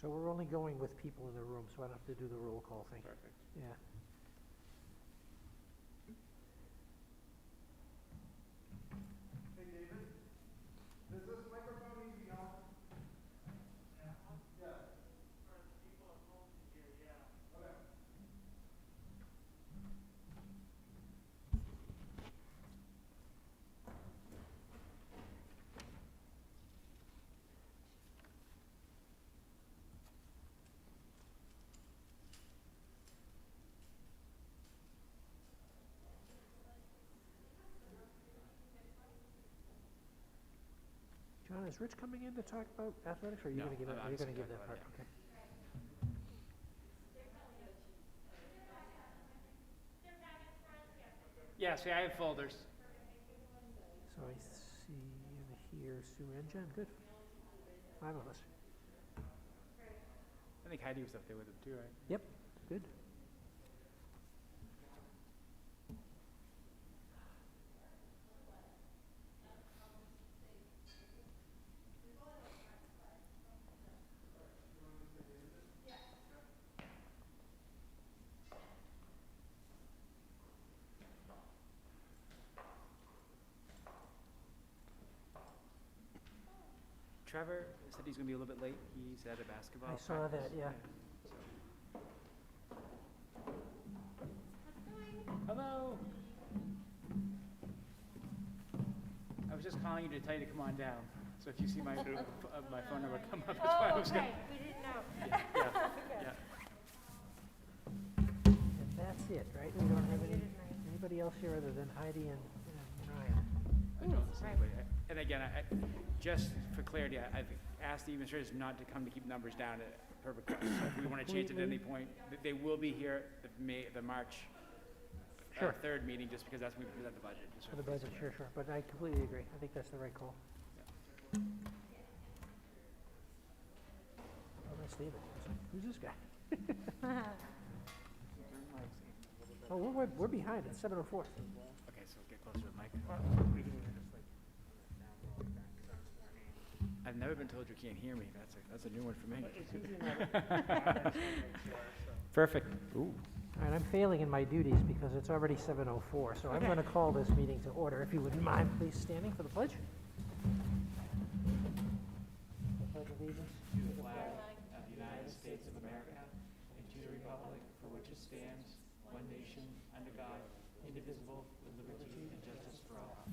So we're only going with people in the room, so I don't have to do the roll call thing. Perfect. Yeah. Hey, David, does this microphone need to be on? Yeah. For people at home to hear, yeah. Okay. John, is Rich coming in to talk about athletics, or are you No, gonna give that, I'm are you just gonna give gonna that talk part? about Okay. Yeah, see, I have folders. So I see and hear Sue and Jen, good. 5 of us. I think Heidi was up there with them too, right? Yep, good. Trevor said he's gonna be a little bit late. He's at a basketball I saw that, practice. yeah. Hello. I was just calling you to tell you to come on down. So if you see my my phone number come up, that's why I was going. We didn't know. Yeah. And that's it, right? We don't have anybody else here other than Heidi and Ryan. I don't see Right. anybody. And again, just for clarity, I've asked the administrators not to come to keep numbers down per request. So if we want to change it at any point, they will be here at the March Sure. 3rd meeting, just because that's when we present the budget. Just For the budget, sure, but I completely agree. I think that's the right call. Oh, that's David. Who's this guy? Oh, we're behind. It's 7:04. Okay, so get closer to the mic. I've never been told you can't hear me. That's a new one for me. Perfect. Ooh. All right, I'm failing in my duties because it's already 7:04, so I'm going to call this meeting to order. If you wouldn't mind, please standing for the pledge. The Pledge of Allegiance. To the flag of the United States of America and to the republic for which it stands, one nation, under God, indivisible, with liberty and justice for all.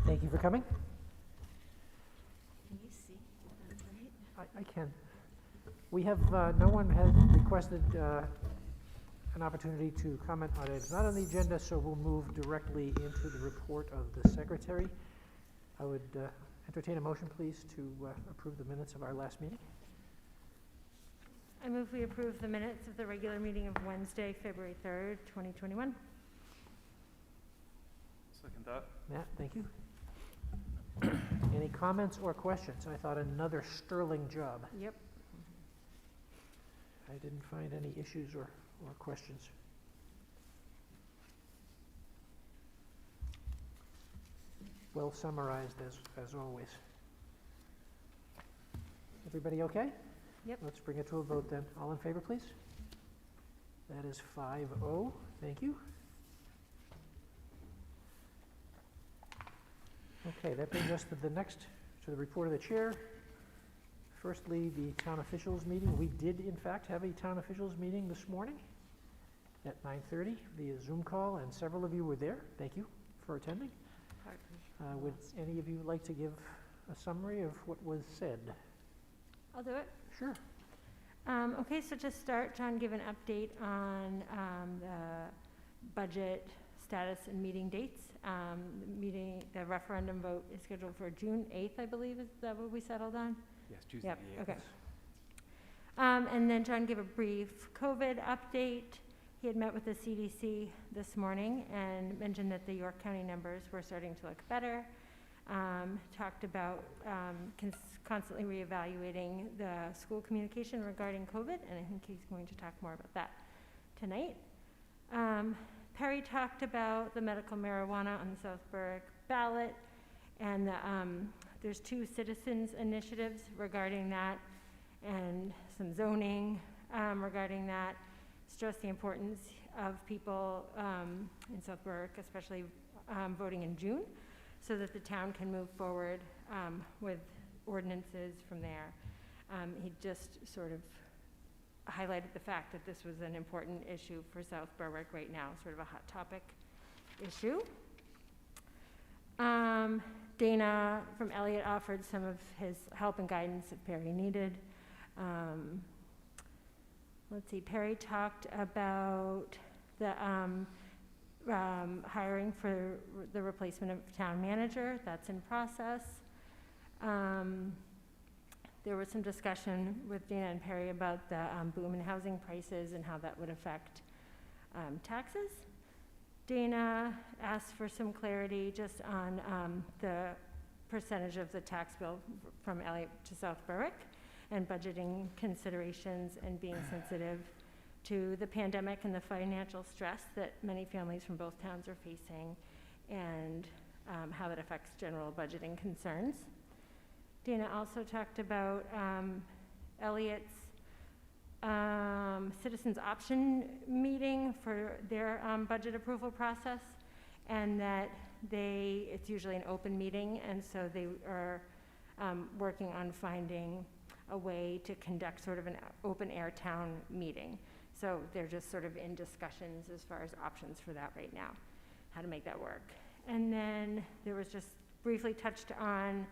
Thank you for coming. Can you see that light? I can. We have, no one has requested an opportunity to comment on it. It's not on the agenda, so we'll move directly into the report of the secretary. I would entertain a motion, please, to approve the minutes of our last meeting. I move we approve the minutes of the regular meeting of Wednesday, February 3rd, 2021. Second that. Matt, thank you. Any comments or questions? I thought another sterling job. Yep. I didn't find any issues or questions. Well summarized as always. Everybody okay? Yep. Let's bring it to a vote then. All in favor, please? That is 5-0. Thank you. Okay, that brings us to the report of the chair. Firstly, the town officials meeting. We did, in fact, have a town officials meeting this morning at 9:30 via Zoom call, and several of you were there. Thank you for attending. Would any of you like to give a summary of what was said? I'll do it. Sure. Okay, so to start, John gave an update on the budget status and meeting dates. The referendum vote is scheduled for June 8th, I believe. Is that what we settled on? Yes, Tuesday. Yep, the 8th. okay. And then John gave a brief COVID update. He had met with the CDC this morning and mentioned that the York County numbers were starting to look better. Talked about constantly reevaluating the school communication regarding COVID, and I think he's going to talk more about that tonight. Perry talked about the medical marijuana on the Southburg ballot And there's 2 citizens initiatives regarding that and some zoning regarding that. Stress the importance of people in South Berwick, especially voting in June, so that the town can move forward with ordinances from there. He just sort of highlighted the fact that this was an important issue for South Berwick right now, sort of a hot topic issue. Dana from Elliott offered some of his help and guidance if Perry needed. Let's see, Perry talked about the hiring for the replacement of town manager. That's in process. There was some discussion with Dana and Perry about the boom in housing prices and how that would affect taxes. Dana asked for some clarity just on the percentage of the tax bill from Elliott to South Berwick and budgeting considerations and being sensitive to the pandemic and the financial stress that many families from both towns are facing and how that affects general budgeting concerns. Dana also talked about Elliott's citizens option meeting for their budget approval process, and that it's usually an open meeting, and so they are working on finding a way to conduct sort of an open air town meeting. So they're just sort of in discussions as far as options for that right now, how to make that work. And then there was just briefly touched on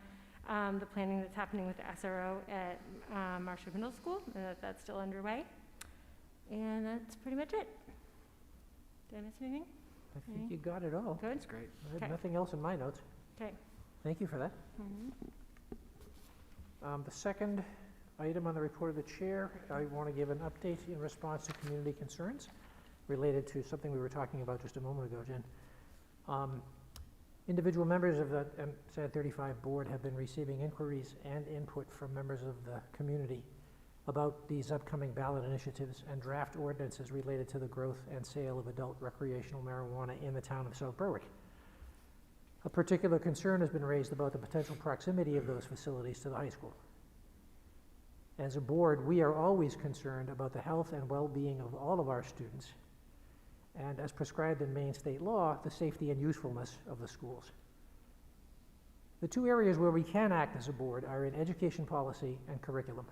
the planning that's happening with the SRO at Marshwood Middle School, and that's still underway. And that's pretty much it. Did I miss anything? I think you got it all. Good? That's great. I have Okay. nothing else in my notes. Okay. Thank you for that. The second item on the report of the chair, I want to give an update in response to community concerns related to something we were talking about just a moment ago, Jen. Individual members of the MSAD 35 board have been receiving inquiries and input from members of the community about these upcoming ballot initiatives and draft ordinances related to the growth and sale of adult recreational marijuana in the town of South Berwick. A particular concern has been raised about the potential proximity of those facilities to the high school. As a board, we are always concerned about the health and well-being of all of our students, and as prescribed in Maine state law, the safety and usefulness of the schools. The 2 areas where we can act as a board are in education policy and curriculum.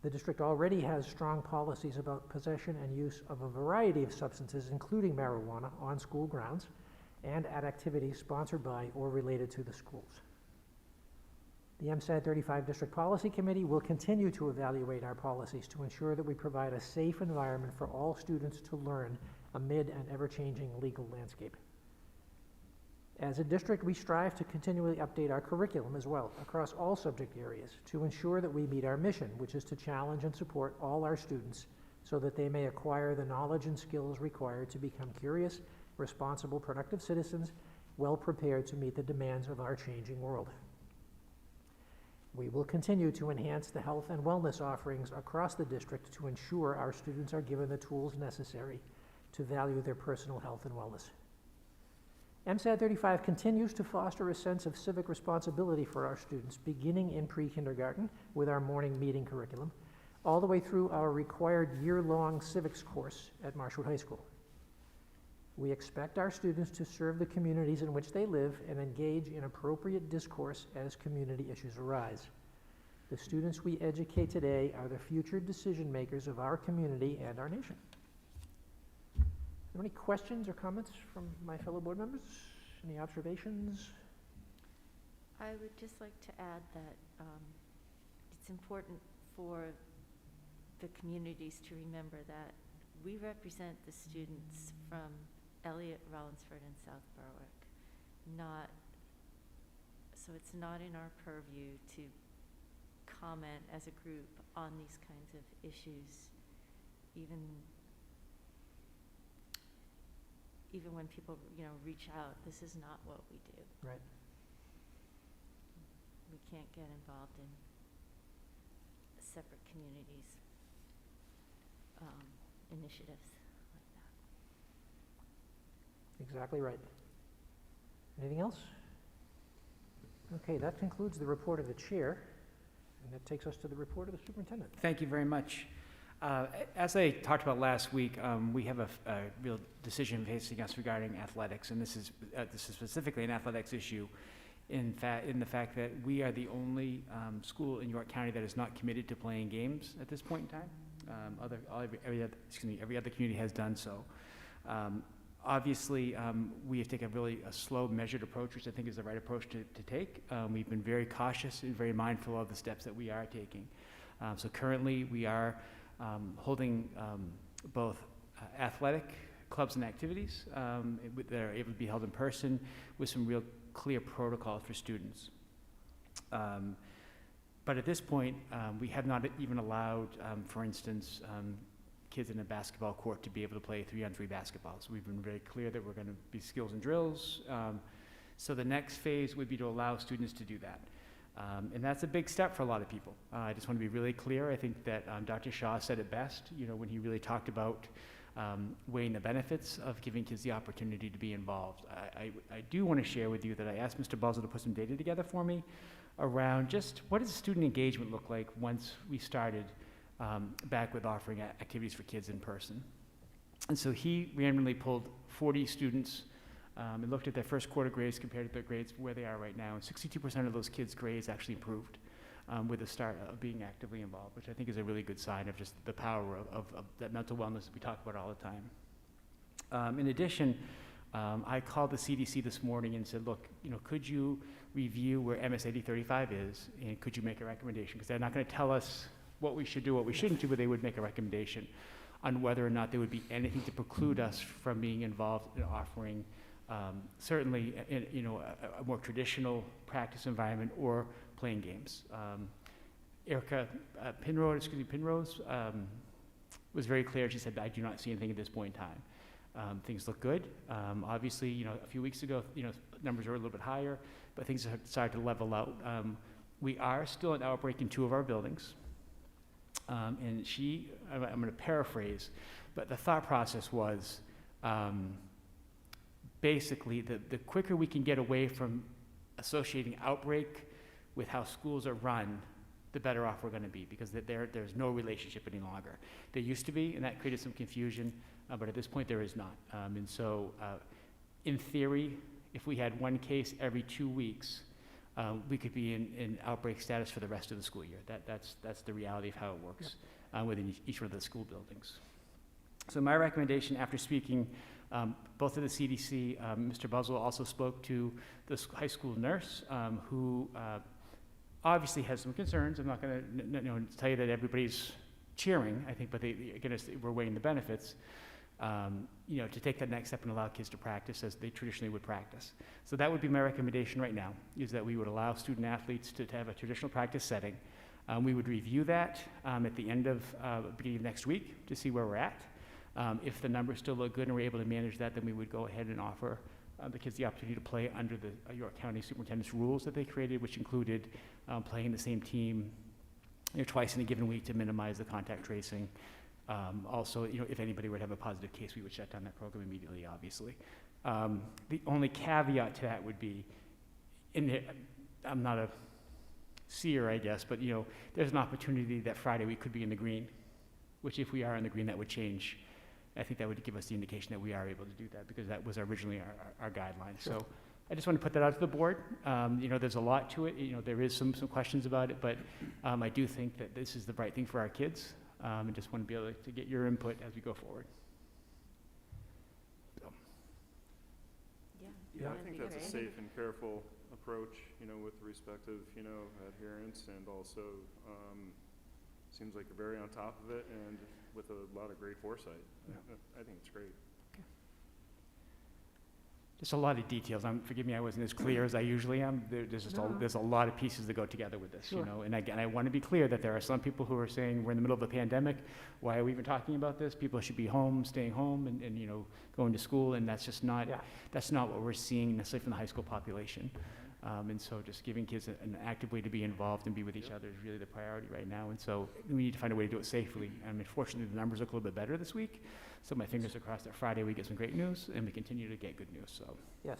The district already has strong policies about possession and use of a variety of substances, including marijuana, on school grounds and at activities sponsored by or related to the schools. The MSAD 35 District Policy Committee will continue to evaluate our policies to ensure that we provide a safe environment for all students to learn amid an ever-changing legal landscape. As a district, we strive to continually update our curriculum as well across all subject areas to ensure that we meet our mission, which is to challenge and support all our students so that they may acquire the knowledge and skills required to become curious, responsible, productive citizens, well prepared to meet the demands of our changing world. We will continue to enhance the health and wellness offerings across the district to ensure our students are given the tools necessary to value their personal health and wellness. MSAD 35 continues to foster a sense of civic responsibility for our students, beginning in pre-kindergarten with our morning meeting curriculum, all the way through our required year-long civics course at Marshwood High School. We expect our students to serve the communities in which they live and engage in appropriate discourse as community issues arise. The students we educate today are the future decision makers of our community and our nation. Are there any questions or comments from my fellow board members? Any observations? I would just like to add that it's important for the communities to remember that we represent the students from Elliott, Rollinsford, and South Berwick. So it's not in our purview to comment as a group on these kinds of issues, even when people, reach out. This is not what we do. Right. We can't get involved in separate communities' initiatives like that. Exactly right. Anything else? Okay, that concludes the report of the chair, and that takes us to the report of the superintendent. Thank you very much. As I talked about last week, we have a real decision facing us regarding athletics, and this is specifically an athletics issue in the fact that we are the only school in York County that is not committed to playing games at this point in time. Every other community has done so. Obviously, we have taken a slow, measured approach, which I think is the right approach to take. We've been very cautious and very mindful of the steps that we are taking. So currently, we are holding both athletic clubs and activities that are able to be held in person with some real clear protocols for students. But at this point, we have not even allowed, for instance, kids in a basketball court to be able to play 3-on-3 basketball. So we've been very clear that we're going to be skills and drills. So the next phase would be to allow students to do that. And that's a big step for a lot of people. I just want to be really clear. I think that Dr. Shaw said it best, when he really talked about weighing the benefits of giving kids the opportunity to be involved. I do want to share with you that I asked Mr. Buzzell to put some data together for me around just what does student engagement look like once we started back with offering activities for kids in person. And so he randomly pulled 40 students and looked at their first quarter grades compared to their grades where they are right now. And 62% of those kids' grades actually improved with the start of being actively involved, which I think is a really good sign of just the power of that mental wellness that we talk about all the time. In addition, I called the CDC this morning and said, look, could you review where MS-8035 is, and could you make a recommendation? Because they're not going to tell us what we should do, what we shouldn't do, but they would make a recommendation on whether or not there would be anything to preclude us from being involved in offering certainly a more traditional practice environment or playing games. Erica Penrose was very clear. She said, I do not see anything at this point in time. Things look good. Obviously, a few weeks ago, numbers are a little bit higher, but things have started to level out. We are still an outbreak in 2 of our buildings. And I'm going to paraphrase, but the thought process was basically the quicker we can get away from associating outbreak with how schools are run, the better off we're going to be, because there's no relationship any longer. There used to be, and that created some confusion, but at this point there is not. And so in theory, if we had 1 case every 2 weeks, we could be in outbreak status for the rest of the school year. That's the reality of how it works within each one of the school buildings. So my recommendation, after speaking both of the CDC, Mr. Buzzell also spoke to the high school nurse who obviously has some concerns. I'm not going to tell you that everybody's cheering, I think, but we're weighing the benefits. To take that next step and allow kids to practice as they traditionally would practice. So that would be my recommendation right now, is that we would allow student athletes to have a traditional practice setting. We would review that at the end of beginning of next week to see where we're at. If the numbers still look good and we're able to manage that, then we would go ahead and offer the kids the opportunity to play under the York County Superintendent's rules that they created, which included playing the same team twice in a given week to minimize the contact tracing. Also, if anybody were to have a positive case, we would shut down that program immediately, obviously. The only caveat to that would be, I'm not a seer, I guess, but there's an opportunity that Friday we could be in the green, which if we are in the green, that would change. I think that would give us the indication that we are able to do that, because that was originally our guideline. Sure. So I just want to put that out to the board. There's a lot to it. There is some questions about it, but I do think that this is the right thing for our kids. And just want to be able to get your input as we go forward. So. Yeah, I think that's a safe and careful approach, with respect of, adherence, and also seems like you're very on top of it and with a lot of great foresight. Yeah. I think it's great. Just a lot of details. Forgive me, I wasn't as clear as I usually am. There's a lot of pieces that go together with this, Sure. And again, I want to be clear that there are some people who are saying we're in the middle of a pandemic. Why are we even talking about this? People should be home, staying home, and going to school, and that's just not. Yeah. That's not what we're seeing necessarily from the high school population. And so just giving kids an active way to be involved and be with each other is really the priority right now. And so we need to find a way to do it safely. Fortunately, the numbers look a little bit better this week. So my fingers are crossed that Friday we get some great news and we continue to get good news. So Yes.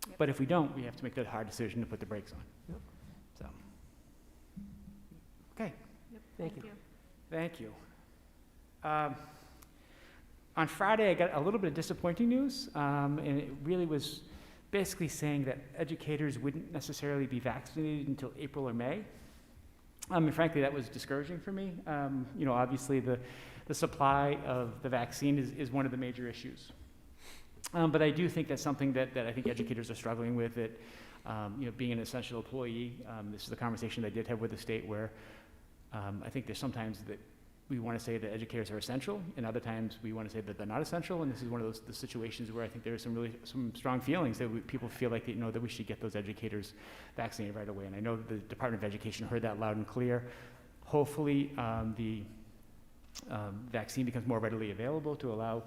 Yep. But if we don't, we have to make that hard decision to put the brakes on. Yep. So, okay. Thank you. Thank you. On Friday, I got a little bit of disappointing news, and it really was basically saying that educators wouldn't necessarily be vaccinated until April or May. And frankly, that was discouraging for me. Obviously the supply of the vaccine is one of the major issues. But I do think that's something that I think educators are struggling with, that, being an essential employee. This is a conversation that I did have with the state where I think there's sometimes that we want to say that educators are essential, and other times we want to say that they're not essential. And this is one of the situations where I think there are some strong feelings that people feel like that we should get those educators vaccinated right away. And I know that the Department of Education heard that loud and clear. Hopefully, the vaccine becomes more readily available to allow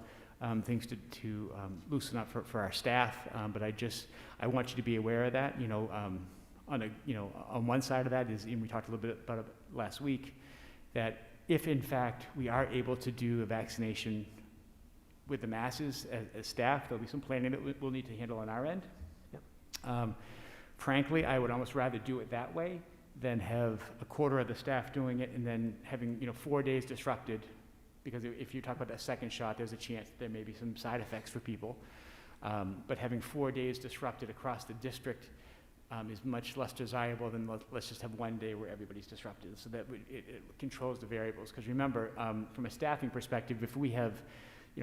things to loosen up for our staff. But I want you to be aware of that. On one side of that is, and we talked a little bit about it last week, that if in fact we are able to do a vaccination with the masses as staff, there'll be some planning that we'll need to handle on our end. Yep. Frankly, I would almost rather do it that way than have a quarter of the staff doing it and then having 4 days disrupted, because if you talk about that second shot, there's a chance there may be some side effects for people. But having 4 days disrupted across the district is much less desirable than let's just have 1 day where everybody's disrupted, so that it controls the variables. Because remember, from a staffing perspective, if we have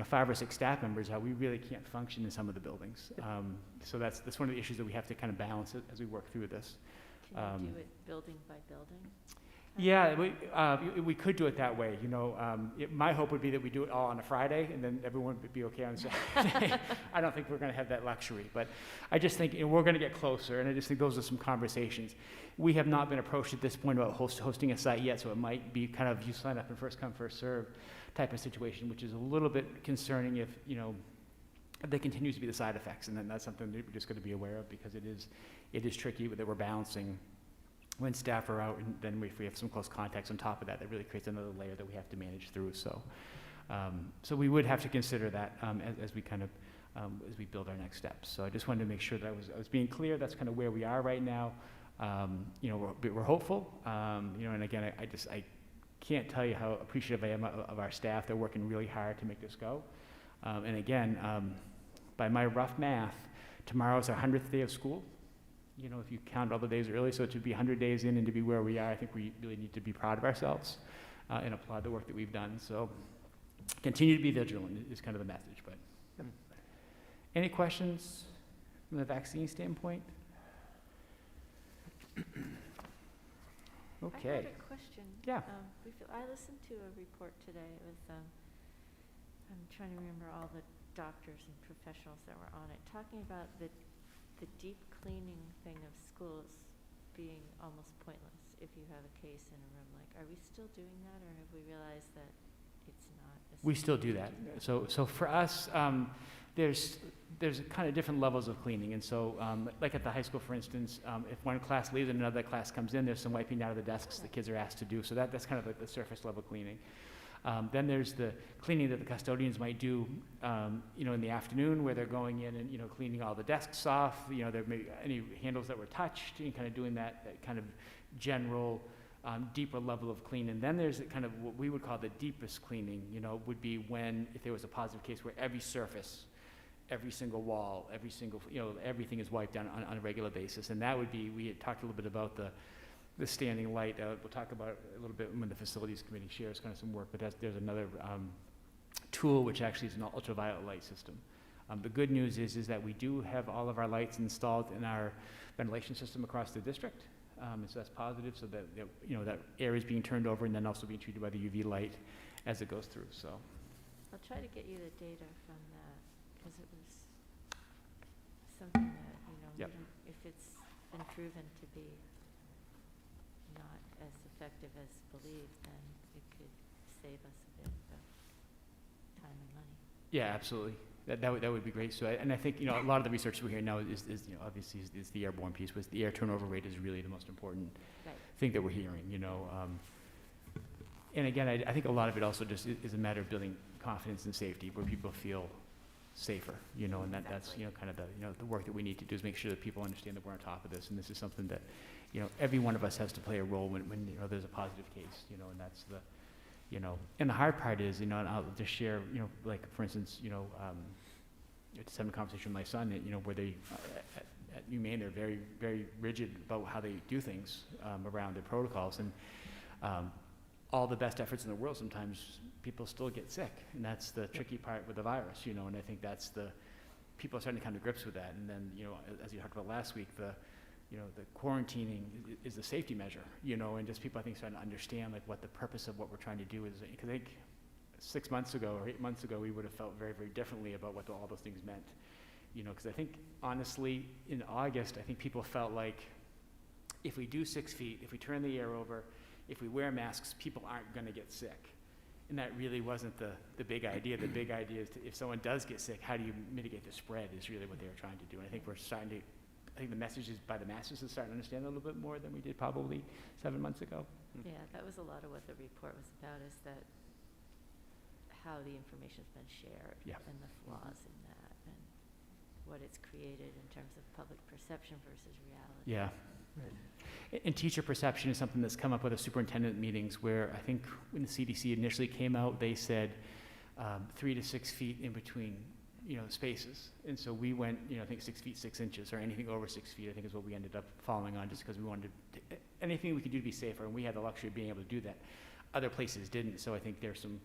5 or 6 staff members out, we really can't function in some of the buildings. So that's one of the issues that we have to kind of balance as we work through this. Can you do it building by building? Yeah, we could do it that way. My hope would be that we do it all on a Friday, and then everyone would be okay on Saturday. I don't think we're going to have that luxury, but I just think we're going to get closer, and I just think those are some conversations. We have not been approached at this point about hosting a site yet, so it might be kind of you sign up and first come, first serve type of situation, which is a little bit concerning if there continues to be the side effects, and then that's something that we're just going to be aware of, because it is tricky that we're balancing when staff are out, and then if we have some close contacts on top of that, that really creates another layer that we have to manage through. So we would have to consider that as we kind of as we build our next steps. So I just wanted to make sure that I was being clear. That's kind of where we are right now. We're hopeful. And again, I can't tell you how appreciative I am of our staff. They're working really hard to make this go. And again, by my rough math, tomorrow's our 100th day of school. If you count all the days early, so to be 100 days in and to be where we are, I think we really need to be proud of ourselves and applaud the work that we've done. So continue to be vigilant is kind of the message. But any questions from the vaccine standpoint? Okay. I had a question. Yeah. I listened to a report today with, I'm trying to remember all the doctors and professionals that were on it, talking about the deep cleaning thing of schools being almost pointless if you have a case in a room. Are we still doing that, or have we realized that it's not? We still do that. So for us, there's kind of different levels of cleaning. And so like at the high school, for instance, if one class leaves and another class comes in, there's some wiping out of the desks the kids are asked to do. So that's kind of like the surface level cleaning. Then there's the cleaning that the custodians might do, in the afternoon, where they're going in and, cleaning all the desks off. There may be any handles that were touched, and kind of doing that kind of general, deeper level of cleaning. And then there's kind of what we would call the deepest cleaning, would be when, if there was a positive case, where every surface, every single wall, every single, everything is wiped down on a regular basis. And that would be, we had talked a little bit about the standing light. We'll talk about it a little bit when the facilities committee shares kind of some work, but there's another tool which actually is an ultraviolet light system. The good news is that we do have all of our lights installed in our ventilation system across the district, and so that's positive, so that that air is being turned over and then also being treated by the UV light as it goes through. So I'll try to get you the data from that, because it was something that, Yep. if it's been proven to be not as effective as believed, then it could save us a bit of time and money. yeah, absolutely. That would be great. So, and I think a lot of the research we're hearing now is obviously is the airborne piece. Was the air turnover rate is really the most important Right. thing that we're hearing. And again, I think a lot of it also just is a matter of building confidence and safety, where people feel safer, you know, and that's, Exactly. you know, kind of the work that we need to do is make sure that people understand that we're on top of this, and this is something that, you know, every one of us has to play a role when you know, there's a positive case, you know, and that's the, you know, and the hard part is, you know, and I'll just share, you know, like, for instance, you know, just having a conversation with my son, you know, where they, at UMaine, they're very, very rigid about how they do things, around their protocols, and, all the best efforts in the world, sometimes people still get sick, and that's the tricky part with the virus, you know, and I think that's people are starting to come to grips with that, and then, you know, as you talked about last week, you know, the quarantining is the safety measure, you know, and just people, I think, starting to understand, like, what the purpose of what we're trying to do is, because I think 6 months ago or 8 months ago, we would have felt very, very differently about what all those things meant, you know, because I think, honestly, in August, I think people felt like if we do 6 feet, if we turn the air over, if we wear masks, people aren't going to get sick. And that really wasn't the big idea. The big idea is if someone does get sick, how do you mitigate the spread is really what they were trying to do. And I think we're starting to, I think the message is by the masses is starting to understand a little bit more than we did probably 7 months ago. Yeah, that was a lot of what the report was about, is that how the information's been shared. Yeah. And the flaws in that, and what it's created in terms of public perception versus reality. Yeah. And teacher perception is something that's come up with the superintendent meetings, where I think when the CDC initially came out, they said 3 to 6 feet in between, you know, spaces. And so we went, you know, I think 6 feet 6 inches, or anything over 6 feet, I think is what we ended up following on, just because we wanted anything we could do to be safer, and we had the luxury of being able to do that. Other places didn't, so I think there's some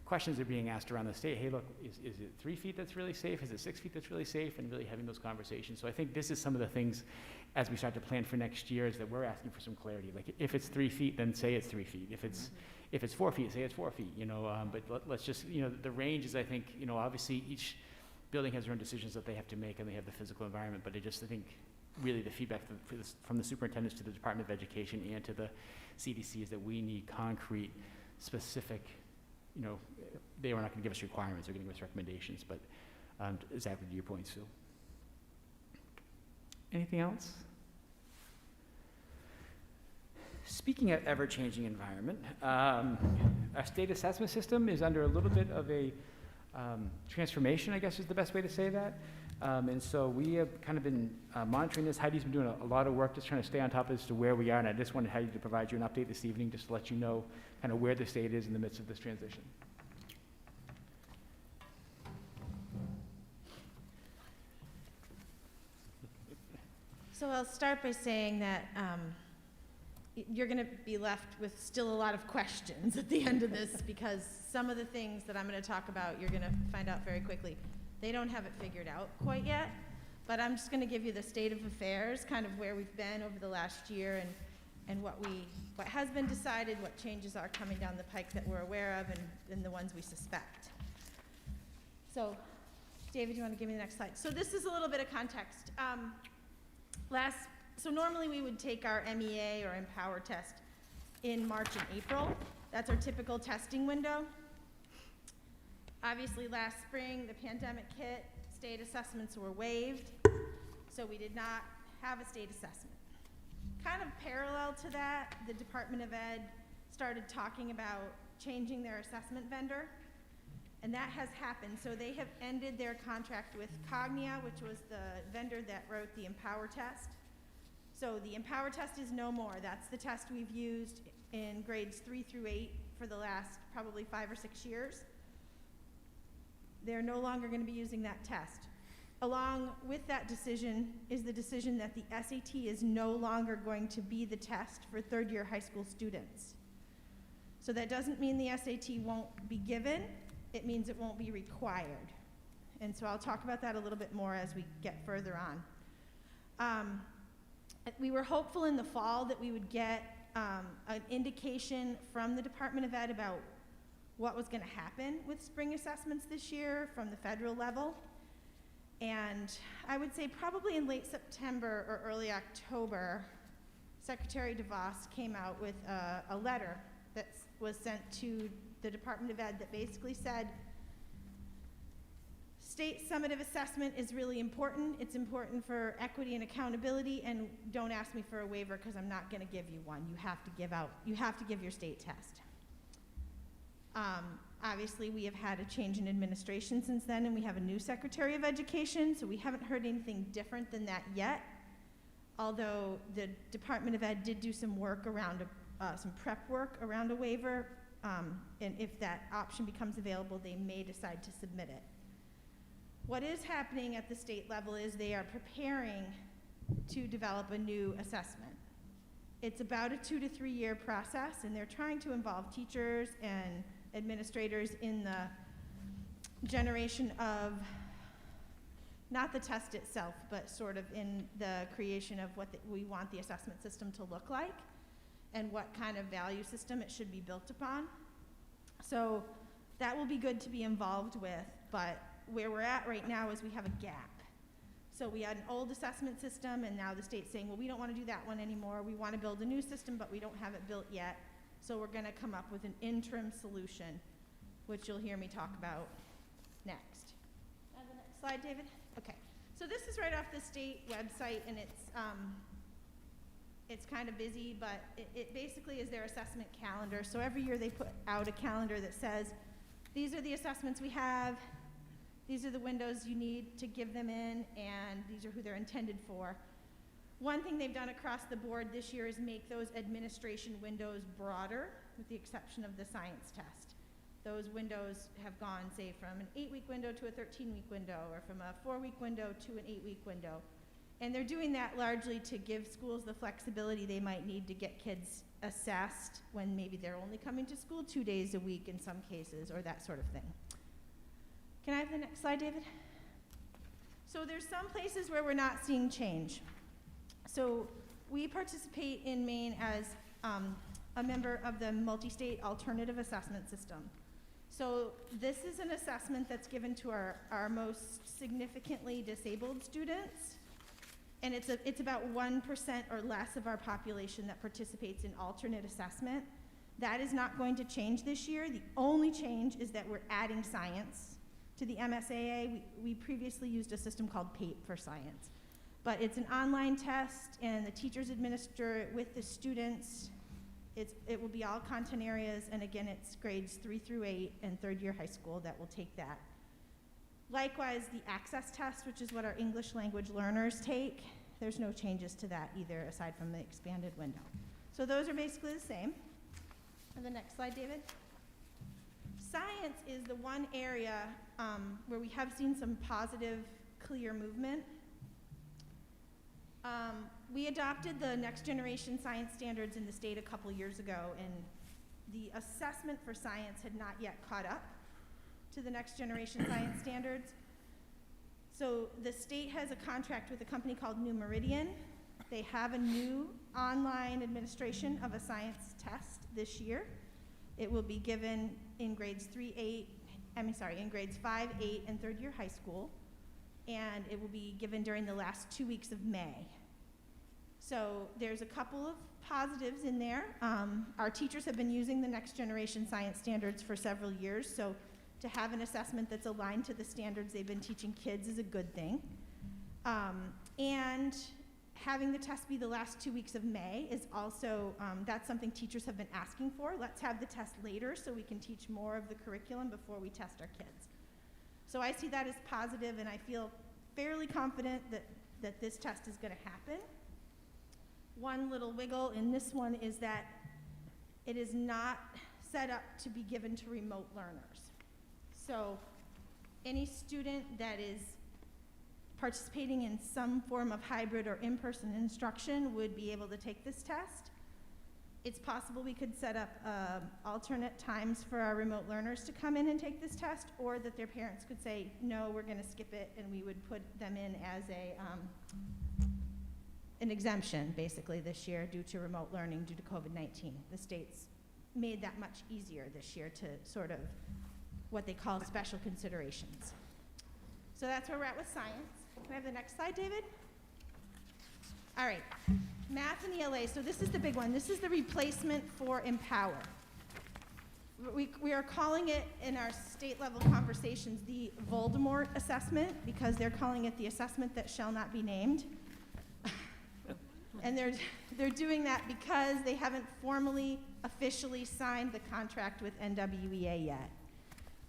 questions that are being asked around the state. Hey, look, is it 3 feet that's really safe? Is it 6 feet that's really safe? And really having those conversations. So I think this is some of the things, as we start to plan for next year, is that we're asking for some clarity. Like, if it's 3 feet, then say it's 3 feet. If it's 4 feet, say it's 4 feet, you know, but let's just, you know, the range is, I think, you know, obviously each building has their own decisions that they have to make, and they have the physical environment, but I think really the feedback from the superintendents to the Department of Education and to the CDC is that we need concrete, specific, you know, they were not going to give us requirements, they're going to give us recommendations, but exactly to your point, Sue. Anything else? Speaking of ever-changing environment, our state assessment system is under a little bit of a transformation, I guess is the best way to say that. And so we have kind of been monitoring this. Heidi's been doing a lot of work just trying to stay on top as to where we are, and I just wanted Heidi to provide you an update this evening, just to let you know kind of where the state is in the midst of this transition. So I'll start by saying that you're going to be left with still a lot of questions at the end of this, because some of the things that I'm going to talk about, you're going to find out very quickly. They don't have it figured out quite yet, but I'm just going to give you the state of affairs, kind of where we've been over the last year, and what has been decided, what changes are coming down the pike that we're aware of, and the ones we suspect. So, David, you want to give me the next slide? So this is a little bit of context. So normally we would take our MEA or Empower test in March and April. That's our typical testing window. Obviously last spring, the pandemic hit, state assessments were waived, so we did not have a state assessment. Kind of parallel to that, the Department of Ed started talking about changing their assessment vendor, and that has happened. So they have ended their contract with Cognia, which was the vendor that wrote the Empower test. So the Empower test is no more. That's the test we've used in grades 3 through 8 for the last probably 5 or 6 years. They're no longer going to be using that test. Along with that decision is the decision that the SAT is no longer going to be the test for third-year high school students. So that doesn't mean the SAT won't be given. It means it won't be required. And so I'll talk about that a little bit more as we get further on. We were hopeful in the fall that we would get an indication from the Department of Ed about what was going to happen with spring assessments this year from the federal level. And I would say probably in late September or early October, Secretary DeVos came out with a letter that was sent to the Department of Ed that basically said, state summative assessment is really important. It's important for equity and accountability, and don't ask me for a waiver because I'm not going to give you one. You have to give your state test. Obviously, we have had a change in administration since then, and we have a new Secretary of Education, so we haven't heard anything different than that yet. Although the Department of Ed did do some work around, some prep work around a waiver, and if that option becomes available, they may decide to submit it. What is happening at the state level is they are preparing to develop a new assessment. It's about a 2 to 3 year process, and they're trying to involve teachers and administrators in the generation of, not the test itself, but sort of in the creation of what we want the assessment system to look like and what kind of value system it should be built upon. So that will be good to be involved with, but where we're at right now is we have a gap. So we had an old assessment system, and now the state's saying, well, we don't want to do that one anymore. We want to build a new system, but we don't have it built yet. So we're going to come up with an interim solution, which you'll hear me talk about next. The next slide, David. Okay. So this is right off the state website, and it's kind of busy, but it basically is their assessment calendar. So every year they put out a calendar that says, these are the assessments we have, these are the windows you need to give them in, and these are who they're intended for. One thing they've done across the board this year is make those administration windows broader, with the exception of the science test. Those windows have gone, say, from an 8-week window to a 13-week window, or from a 4-week window to an 8-week window. And they're doing that largely to give schools the flexibility they might need to get kids assessed when maybe they're only coming to school 2 days a week in some cases, or that sort of thing. Can I have the next slide, David? So there's some places where we're not seeing change. So we participate in Maine as a member of the Multi-State Alternative Assessment System. So this is an assessment that's given to our most significantly disabled students, and it's about 1% or less of our population that participates in alternate assessment. That is not going to change this year. The only change is that we're adding science to the MSAA. We previously used a system called PAPE for science. But it's an online test, and the teachers administer it with the students. It will be all content areas, and again, it's grades 3 through 8 and third year high school that will take that. Likewise, the access test, which is what our English language learners take, there's no changes to that either, aside from the expanded window. So those are basically the same. And the next slide, David. Science is the one area where we have seen some positive, clear movement. We adopted the next generation science standards in the state a couple years ago, and the assessment for science had not yet caught up to the next generation science standards. So the state has a contract with a company called New Meridian. They have a new online administration of a science test this year. It will be given in grades 5, 8, and third year high school, and it will be given during the last 2 weeks of May. So there's a couple of positives in there. Our teachers have been using the next generation science standards for several years, so to have an assessment that's aligned to the standards they've been teaching kids is a good thing. And having the test be the last 2 weeks of May is also, that's something teachers have been asking for. Let's have the test later so we can teach more of the curriculum before we test our kids. So I see that as positive, and I feel fairly confident that this test is going to happen. One little wiggle in this one is that it is not set up to be given to remote learners. So any student that is participating in some form of hybrid or in-person instruction would be able to take this test. It's possible we could set up alternate times for our remote learners to come in and take this test, or that their parents could say, no, we're going to skip it, and we would put them in as an exemption, basically, this year due to remote learning due to COVID-19. The state's made that much easier this year to sort of what they call special considerations. So that's where we're at with science. Can I have the next slide, David? All right, math and ELA. So this is the big one. This is the replacement for Empower. We are calling it in our state level conversations the Voldemort assessment, because they're calling it the assessment that shall not be named. And they're doing that because they haven't formally, officially signed the contract with NWEA yet.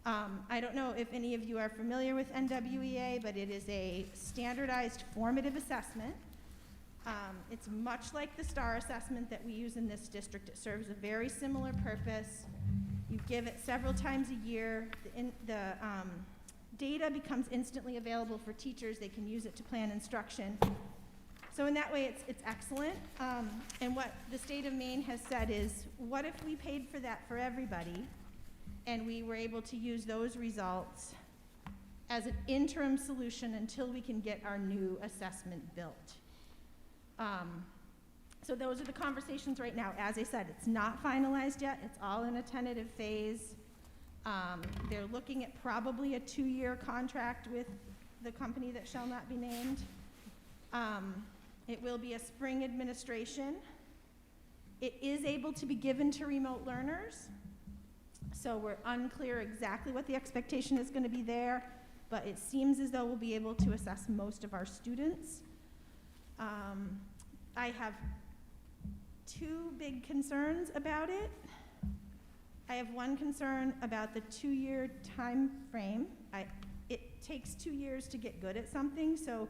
I don't know if any of you are familiar with NWEA, but it is a standardized formative assessment. It's much like the STAR assessment that we use in this district. It serves a very similar purpose. You give it several times a year. The data becomes instantly available for teachers. They can use it to plan instruction. So in that way, it's excellent. And what the state of Maine has said is, what if we paid for that for everybody, and we were able to use those results as an interim solution until we can get our new assessment built? So those are the conversations right now. As I said, it's not finalized yet. It's all in a tentative phase. They're looking at probably a 2-year contract with the company that shall not be named. It will be a spring administration. It is able to be given to remote learners. So we're unclear exactly what the expectation is going to be there, but it seems as though we'll be able to assess most of our students. I have 2 big concerns about it. I have one concern about the 2-year time frame. It takes 2 years to get good at something, so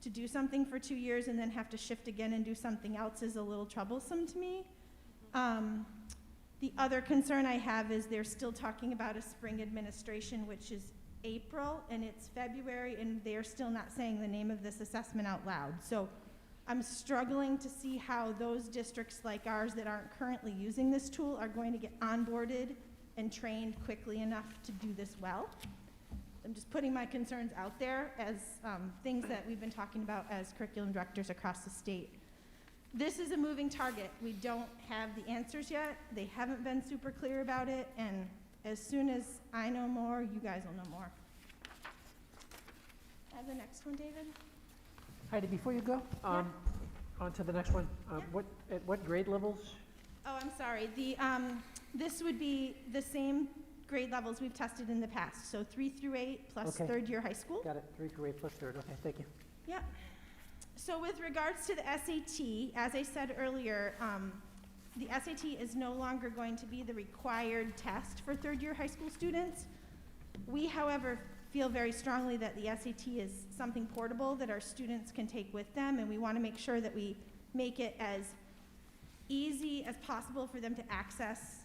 to do something for 2 years and then have to shift again and do something else is a little troublesome to me. The other concern I have is they're still talking about a spring administration, which is April, and it's February, and they're still not saying the name of this assessment out loud. So I'm struggling to see how those districts like ours that aren't currently using this tool are going to get onboarded and trained quickly enough to do this well. I'm just putting my concerns out there as things that we've been talking about as curriculum directors across the state. This is a moving target. We don't have the answers yet. They haven't been super clear about it, and as soon as I know more, you guys will know more. Have the next one, David? Heidi, before you go, on to the next one. At what grade levels? Oh, I'm sorry. This would be the same grade levels we've tested in the past. So 3 through 8 plus Okay. 3rd year high school. Got it, 3 through 8 plus 3rd. Okay, thank you. Yeah. So with regards to the SAT, as I said earlier, the SAT is no longer going to be the required test for 3rd year high school students. We, however, feel very strongly that the SAT is something portable that our students can take with them, and we want to make sure that we make it as easy as possible for them to access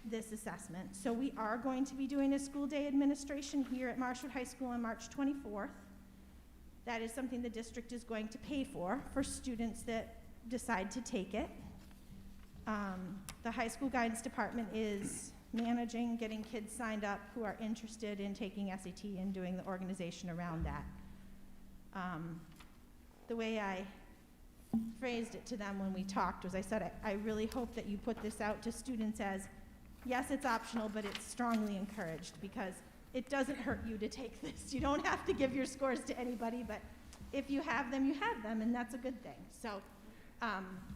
this assessment. So we are going to be doing a school day administration here at Marshwood High School on March 24th. That is something the district is going to pay for students that decide to take it. The high school guidance department is managing, getting kids signed up who are interested in taking SAT and doing the organization around that. The way I phrased it to them when we talked was I said, I really hope that you put this out to students as, yes, it's optional, but it's strongly encouraged, because it doesn't hurt you to take this. You don't have to give your scores to anybody, but if you have them, you have them, and that's a good thing. So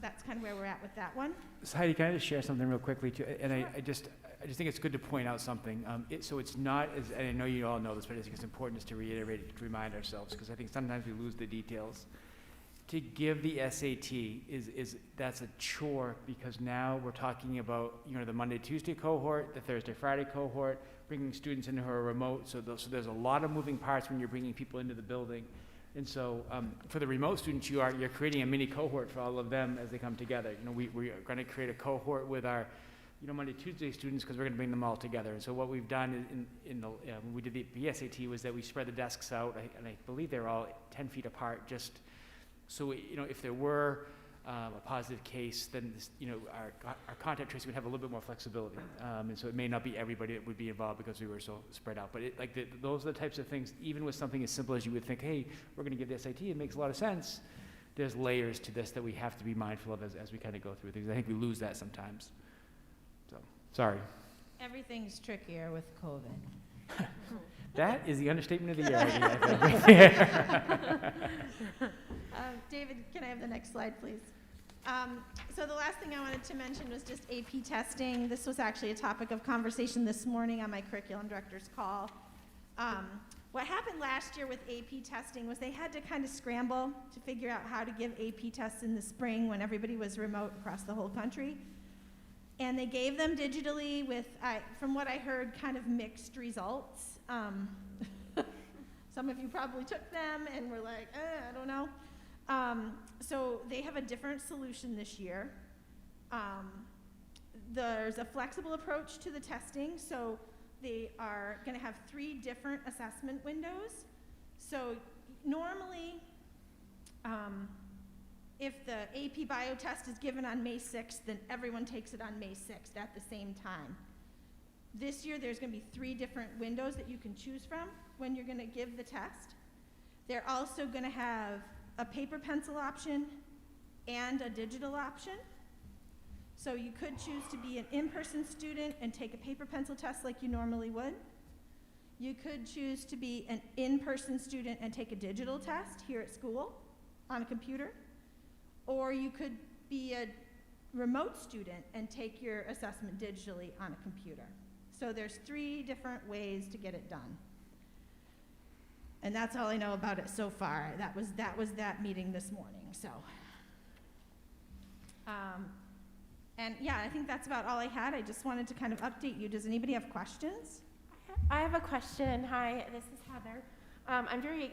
that's kind of where we're at with that one. So Heidi, can I just share something real quickly too? And Sure. I just think it's good to point out something. So it's not, as, and I know you all know this, but I think it's important just to reiterate, to remind ourselves, because I think sometimes we lose the details. To give the SAT that's a chore, because now we're talking about, the Monday, Tuesday cohort, the Thursday, Friday cohort, bringing students into her remote. So there's a lot of moving parts when you're bringing people into the building. And so for the remote students, you're creating a mini cohort for all of them as they come together. We are going to create a cohort with our Monday, Tuesday students, because we're going to bring them all together. And so what we've done when we did the SAT was that we spread the desks out, and I believe they're all 10 feet apart, just so if there were a positive case, then our contact tracing would have a little bit more flexibility. And so it may not be everybody that would be involved because we were so spread out. But those are the types of things, even with something as simple as you would think, hey, we're going to give the SAT, it makes a lot of sense. There's layers to this that we have to be mindful of as we kind of go through things. I think we lose that sometimes. So, sorry. Everything's trickier with COVID. That is the understatement of the year. I think. David, can I have the next slide, please? So the last thing I wanted to mention was just AP testing. This was actually a topic of conversation this morning on my curriculum director's call. What happened last year with AP testing was they had to kind of scramble to figure out how to give AP tests in the spring when everybody was remote across the whole country. And they gave them digitally with, from what I heard, kind of mixed results. Some of you probably took them and were like, I don't know. So they have a different solution this year. There's a flexible approach to the testing, so they are going to have 3 different assessment windows. So normally, if the AP Bio test is given on May 6th, then everyone takes it on May 6th at the same time. This year, there's going to be 3 different windows that you can choose from when you're going to give the test. They're also going to have a paper pencil option and a digital option. So you could choose to be an in-person student and take a paper pencil test like you normally would. You could choose to be an in-person student and take a digital test here at school on a computer. Or you could be a remote student and take your assessment digitally on a computer. So there's 3 different ways to get it done. And that's all I know about it so far. That was that meeting this morning, so. And yeah, I think that's about all I had. I just wanted to kind of update you. Does anybody have questions? I have a question. Hi, this is Heather. I'm very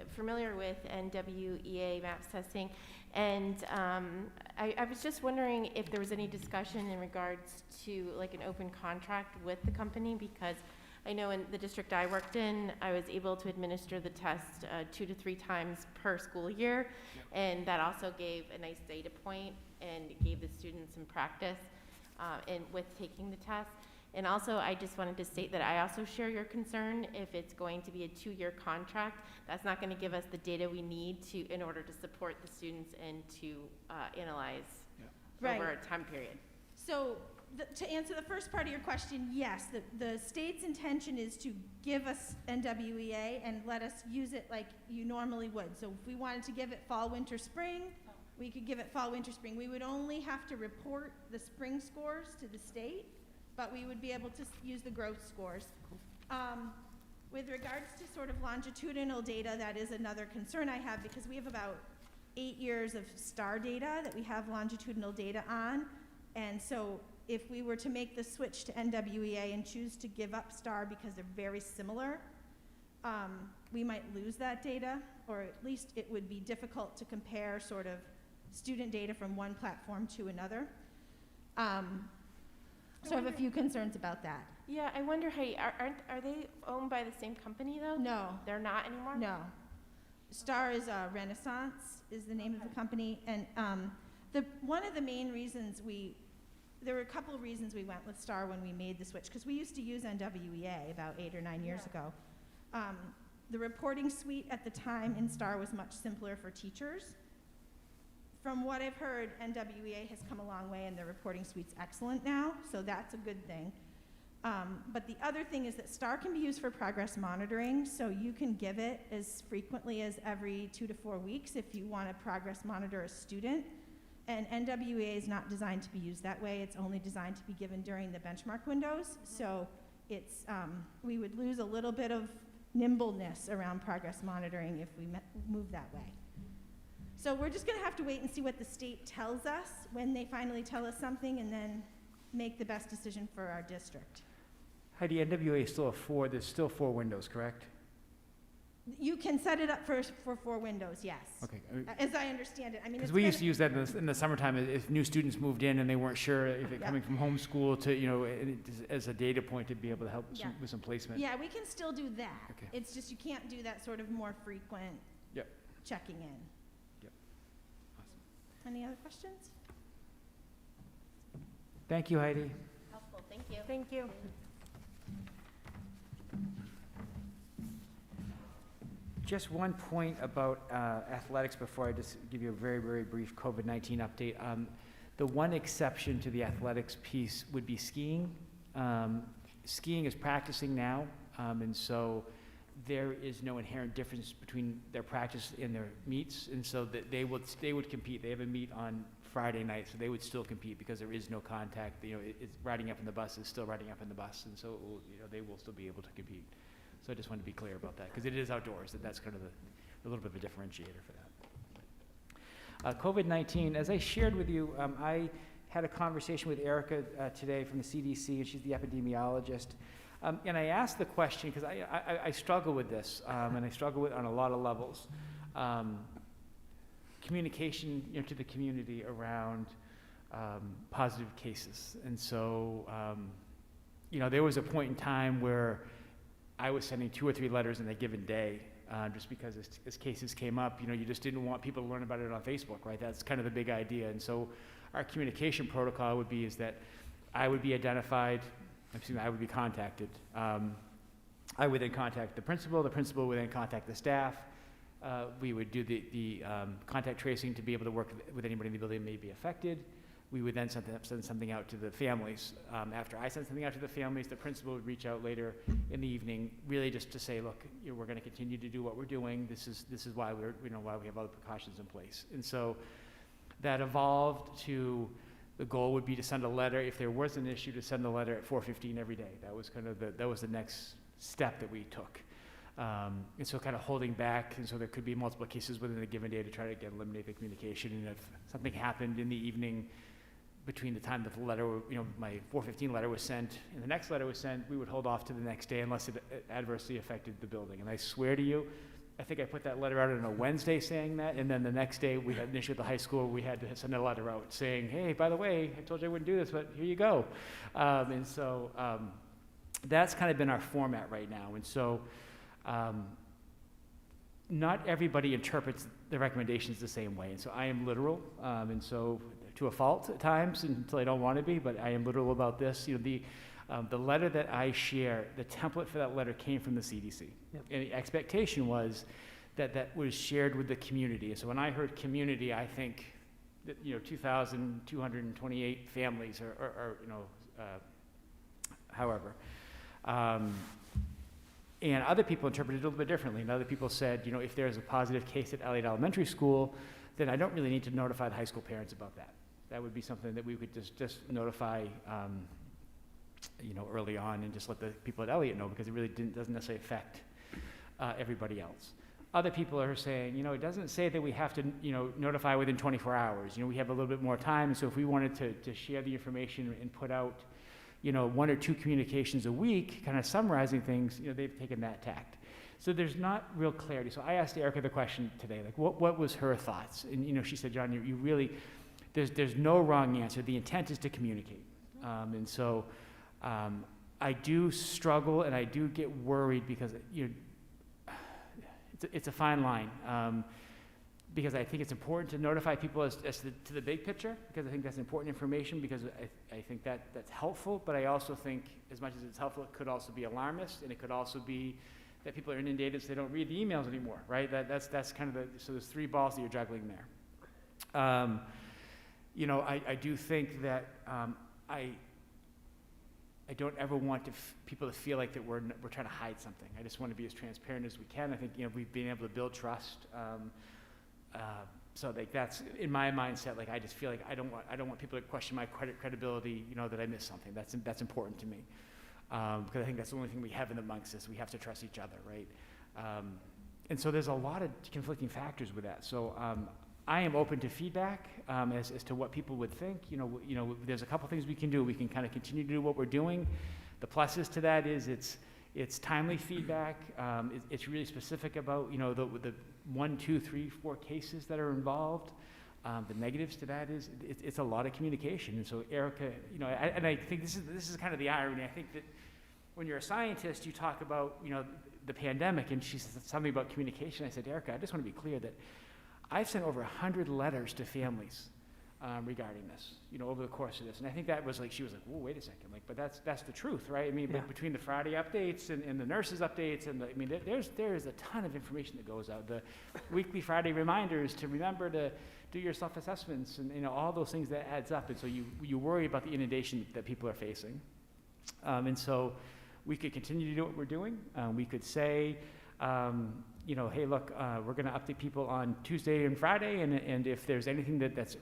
familiar with NWEA MAPS testing, and I was just wondering if there was any discussion in regards to like an open contract with the company, because I know in the district I worked in, I was able to administer the test 2 to 3 times per school year, and that also gave a nice data point and gave the students some practice with taking the test. And also, I just wanted to state that I also share your concern if it's going to be a 2-year contract. That's not going to give us the data we need in order to support the students and to analyze over a time period. So to answer the first part of your question, yes, the state's intention is to give us NWEA and let us use it like you normally would. So if we wanted to give it fall, winter, spring, we could give it fall, winter, spring. We would only have to report the spring scores to the state, but we would be able to use the growth scores. With regards to sort of longitudinal data, that is another concern I have, because we have about 8 years of STAR data that we have longitudinal data on. And so if we were to make the switch to NWEA and choose to give up STAR because they're very similar, we might lose that data, or at least it would be difficult to compare sort of student data from one platform to another. So I have a few concerns about that. Yeah, I wonder, Heidi, are they owned by the same company though? No. They're not anymore? No. STAR is Renaissance is the name of the company, and one of the main reasons there were a couple of reasons we went with STAR when we made the switch, because we used to use NWEA about 8 or 9 years ago. The reporting suite at the time in STAR was much simpler for teachers. From what I've heard, NWEA has come a long way and the reporting suite's excellent now, so that's a good thing. But the other thing is that STAR can be used for progress monitoring, so you can give it as frequently as every 2 to 4 weeks if you want to progress monitor a student. And NWEA is not designed to be used that way. It's only designed to be given during the benchmark windows. So it's, we would lose a little bit of nimbleness around progress monitoring if we move that way. So we're just going to have to wait and see what the state tells us when they finally tell us something, and then make the best decision for our district. Heidi, NWA is still there's still 4 windows, correct? You can set it up for 4 windows, yes. Okay. As I understand it. I mean, Because we used to use that in the summertime if new students moved in and they weren't sure if it coming from homeschool to, as a data point to be able to help with some placement. Yeah, we can still do that. Okay. It's just you can't do that sort of more frequent Yep. checking in. Yep. Awesome. Any other questions? Thank you, Heidi. Helpful, thank you. Thank you. Just one point about athletics before I just give you a very, very brief COVID-19 update. The one exception to the athletics piece would be skiing. Skiing is practicing now, and so there is no inherent difference between their practice and their meets, and so that they would compete. They have a meet on Friday night, so they would still compete because there is no contact. It's riding up in the bus is still riding up in the bus, and so they will still be able to compete. So I just wanted to be clear about that, because it is outdoors, that's kind of a little bit of a differentiator for that. COVID-19, as I shared with you, I had a conversation with Erica today from the CDC, and she's the epidemiologist. And I asked the question, because I struggle with this, and I struggle with it on a lot of levels. Communication, to the community around positive cases. And so, there was a point in time where I was sending 2 or 3 letters in a given day, just because as cases came up, you just didn't want people to learn about it on Facebook, right? That's kind of the big idea. And so our communication protocol would be is that I would be identified, I would be contacted. I would then contact the principal would then contact the staff. We would do the contact tracing to be able to work with anybody in the building that may be affected. We would then send something out to the families. After I sent something out to the families, the principal would reach out later in the evening, really just to say, look, we're going to continue to do what we're doing. This is why why we have all the precautions in place. And so that evolved to the goal would be to send a letter if there was an issue, to send a letter at 4:15 every day. That was kind of the next step that we took. And so kind of holding back, and so there could be multiple cases within a given day to try to again eliminate the communication. And if something happened in the evening between the time that the letter, my 4:15 letter was sent and the next letter was sent, we would hold off to the next day unless it adversely affected the building. And I swear to you, I think I put that letter out on a Wednesday saying that, and then the next day we had an issue at the high school. We had to send a letter out saying, hey, by the way, I told you I wouldn't do this, but here you go. And so that's kind of been our format right now. And so not everybody interprets the recommendations the same way. And so I am literal, and so to a fault at times until I don't want to be, but I am literal about this. The letter that I share, the template for that letter came from the CDC. Yep. And the expectation was that that was shared with the community. So when I heard community, I think that, 2,228 families or however. And other people interpreted it a little bit differently. And other people said, if there's a positive case at Elliott Elementary School, then I don't really need to notify the high school parents about that. That would be something that we could just notify, early on and just let the people at Elliott know, because it really doesn't necessarily affect everybody else. Other people are saying, it doesn't say that we have to, notify within 24 hours. We have a little bit more time. And so if we wanted to share the information and put out, 1 or 2 communications a week, kind of summarizing things, they've taken that tact. So there's not real clarity. So I asked Erica the question today, like, what was her thoughts? And, she said, John, you really, there's no wrong answer. The intent is to communicate. And so I do struggle and I do get worried because, it's a fine line. Because I think it's important to notify people as to the big picture, because I think that's important information, because I think that's helpful, but I also think as much as it's helpful, it could also be alarmist, and it could also be that people are inundated so they don't read the emails anymore, right? That's kind of so there's 3 balls that you're juggling there. I do think that I don't ever want people to feel like that we're trying to hide something. I just want to be as transparent as we can. I think, we've been able to build trust. So that's in my mindset. Like, I just feel like I don't want people to question my credibility. That I missed something. That's important to me, because I think that's the only thing we have in amongst us. We have to trust each other, right? And so there's a lot of conflicting factors with that. So I am open to feedback as to what people would think. There's a couple things we can do. We can kind of continue to do what we're doing. The pluses to that is it's timely feedback. It's really specific about the 1, 2, 3, 4 cases that are involved. The negatives to that is it's a lot of communication. And so Erica, I think this is kind of the irony. I think that when you're a scientist, you talk about the pandemic, and she said something about communication. I said, Erica, I just want to be clear that I've sent over 100 letters to families regarding this, over the course of this. And I think that was she was like, whoa, wait a second. But that's the truth, right? I mean, Yeah. between the Friday updates and the nurses updates, and there's a ton of information that goes out. The weekly Friday reminders to remember to do your self-assessments, and all those things that adds up. And so you worry about the inundation that people are facing. And so we could continue to do what we're doing. We could say, hey, look, we're going to update people on Tuesday and Friday, and if there's anything that's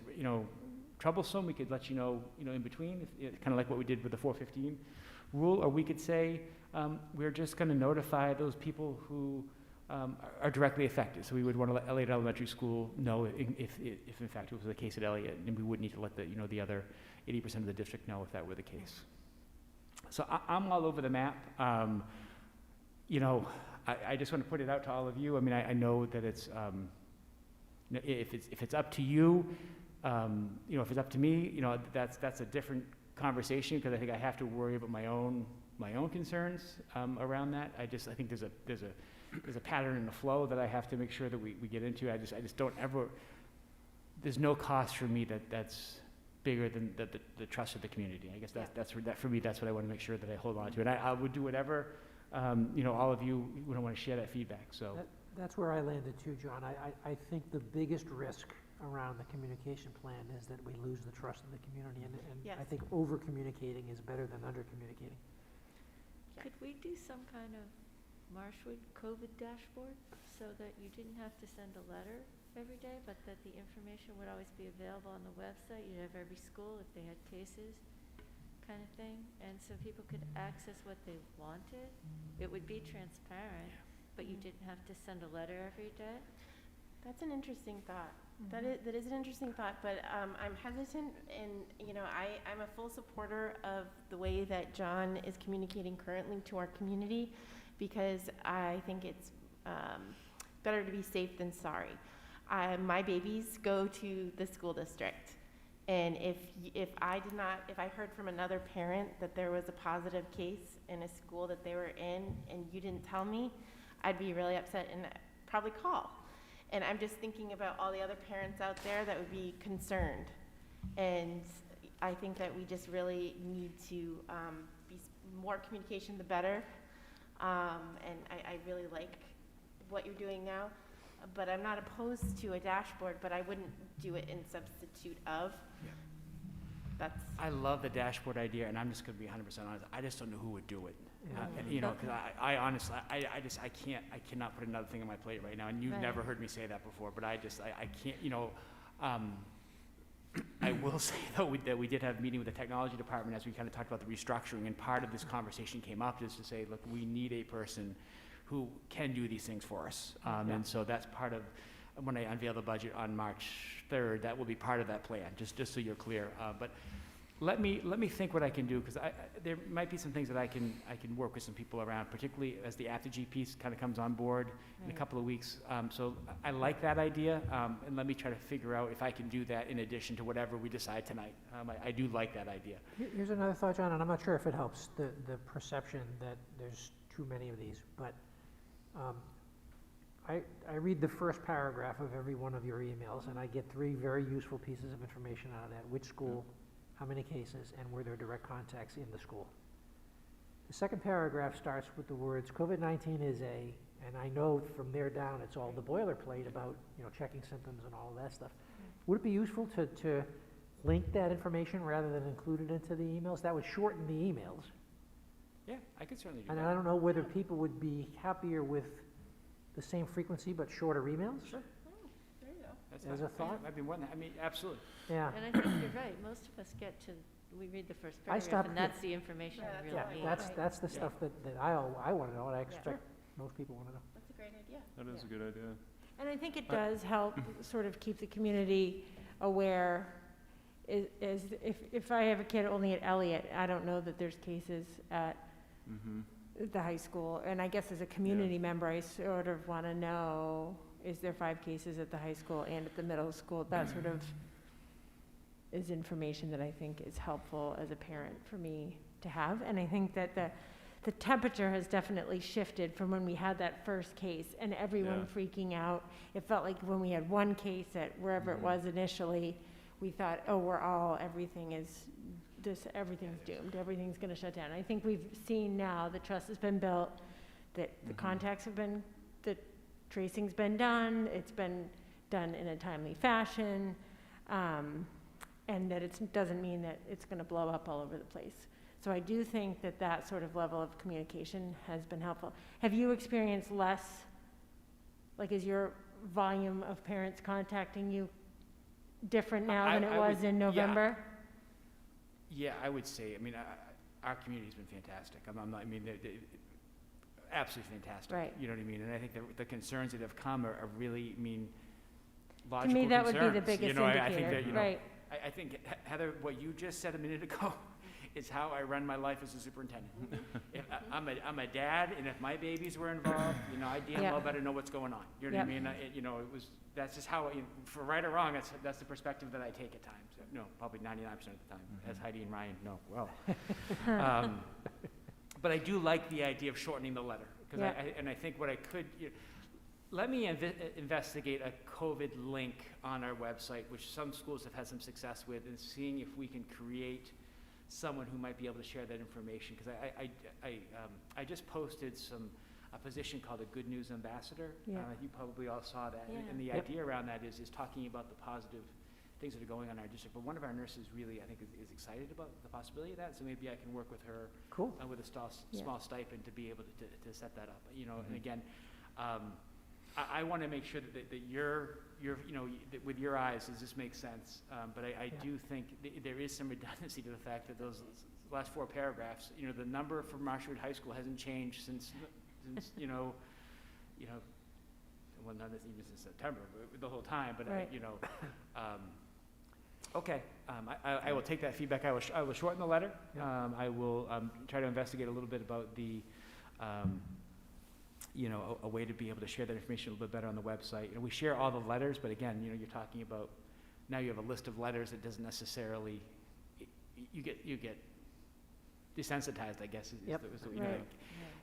troublesome, we could let you know in between, kind of like what we did with the 4:15 rule. Or we could say, we're just going to notify those people who are directly affected. So we would want to let Elliott Elementary School know if in fact it was the case at Elliott, and we would need to let the other 80% of the district know if that were the case. So I'm all over the map. I just want to put it out to all of you. I mean, I know that it's, if it's up to you, if it's up to me, that's a different conversation, because I think I have to worry about my own concerns around that. I think there's a pattern and a flow that I have to make sure that we get into. I just don't ever. There's no cost for me that's bigger than the trust of the community. I guess that for me, that's what I want to make sure that I hold on to, and I would do whatever. All of you would want to share that feedback. So That's where I landed too, John. I think the biggest risk around the communication plan is that we lose the trust of the community, and Yes. I think over-communicating is better than under-communicating. Could we do some kind of Marshwood COVID dashboard so that you didn't have to send a letter every day, but that the information would always be available on the website? You'd have every school, if they had cases, kind of thing, and so people could access what they wanted. It would be transparent, but you didn't have to send a letter every day. That's an interesting thought. That is an interesting thought, but I'm hesitant, and I'm a full supporter of the way that John is communicating currently to our community, because I think it's better to be safe than sorry. My babies go to the school district, and if I heard from another parent that there was a positive case in a school that they were in, and you didn't tell me, I'd be really upset and probably call. And I'm just thinking about all the other parents out there that would be concerned. And I think that we just really need to be more communication, the better. And I really like what you're doing now. But I'm not opposed to a dashboard, but I wouldn't do it in substitute of. Yeah. I love the dashboard idea, and I'm just going to be 100% honest. I just don't know who would do it. Yeah. Because I honestly, I cannot put another thing on my plate right now. And you've Right. never heard me say that before, but I can't, I will say though that we did have a meeting with the technology department as we kind of talked about the restructuring, and part of this conversation came up is to say, look, we need a person who can do these things for us. And so that's part of, when I unveil the budget on March 3rd, that will be part of that plan, just so you're clear. But let me think what I can do, because there might be some things that I can work with some people around, particularly as the AfterG piece kind of comes on board in a couple of weeks. So I like that idea, and let me try to figure out if I can do that in addition to whatever we decide tonight. I do like that idea. Here's another thought, John, and I'm not sure if it helps the perception that there's too many of these, but I read the first paragraph of every one of your emails, and I get 3 very useful pieces of information out of that: which school, how many cases, and were there direct contacts in the school. The second paragraph starts with the words, COVID-19 is and I know from there down it's all the boilerplate about, checking symptoms and all of that stuff. Would it be useful to link that information rather than include it into the emails? That would shorten the emails. Yeah, I could certainly do And that. I don't know whether people would be happier with the same frequency but shorter emails? Sure. There you go. That's As fine. a thought? I'd be more than, absolutely. Yeah. And I think you're right, most of us we read the first I paragraph, stopped and here. that's the information Yeah, we that's really Yeah, need. that's the Yeah. stuff that I want to know, and I expect most people want to know. That's a great idea. That is a good idea. And I think it does help sort of keep the community aware. If I have a kid only at Elliott, I don't know that there's cases at the high school. And I guess as a community member, I sort of want to know, is there 5 cases at the high school and at the middle school? That sort of is information that I think is helpful as a parent for me to have. And I think that the temperature has definitely shifted from when we had that first case and everyone freaking out. It felt like when we had one case at wherever it was initially, we thought, oh, everything's doomed, everything's gonna shut down. I think we've seen now the trust has been built, that the contacts have been, the tracing's been done, it's been done in a timely fashion, and that it doesn't mean that it's gonna blow up all over the place. So I do think that sort of level of communication has been helpful. Have you experienced less, like is your volume of parents contacting you different now than it I was would- in November? Yeah, I would say, our community's been fantastic. I'm not, I mean, they're absolutely fantastic. Right. You know what I mean? And I think the concerns that have come are really, I mean, To logical me, that would be the concerns. biggest You know, I think indicator, that, you know, right? I think, Heather, what you just said a minute ago is how I run my life as a superintendent. If I'm a dad, and if my babies were involved, you know, I damn Yeah. well better know what's going on. You know what I Yep. mean? You know, that's just how, for right or wrong, that's the perspective that I take at times. No, probably 99% of the time, as Heidi and Ryan know well. But I do like the idea of shortening the letter, because Yeah. I think what I could, let me investigate a COVID link on our website, which some schools have had some success with, and seeing if we can create someone who might be able to share that information. Because I just posted a position called a Good News Ambassador. Yeah. You probably all saw that. Yeah. And the Yep. idea around that is talking about the positive things that are going on in our district. But one of our nurses really, I think, is excited about the possibility of that. So maybe I can work with her Cool. with a Yeah. small stipend to be able to set that up. You know, and again, I want to make sure that you're, you know, that with your eyes, does this make sense? But I Yeah. do think there is some redundancy to the fact that those last 4 paragraphs, you know, the number for Marshwood High School hasn't changed since you know, well, not even since September, but the whole time. But Right. you know, okay, I will take that feedback. I will shorten the letter. Yeah. I will try to investigate a little bit about the. You know, a way to be able to share that information a little bit better on the website. You know, we share all the letters, but again, you know, you're talking about, now you have a list of letters that doesn't necessarily, you get desensitized, I guess, Yep. you know, Right. like,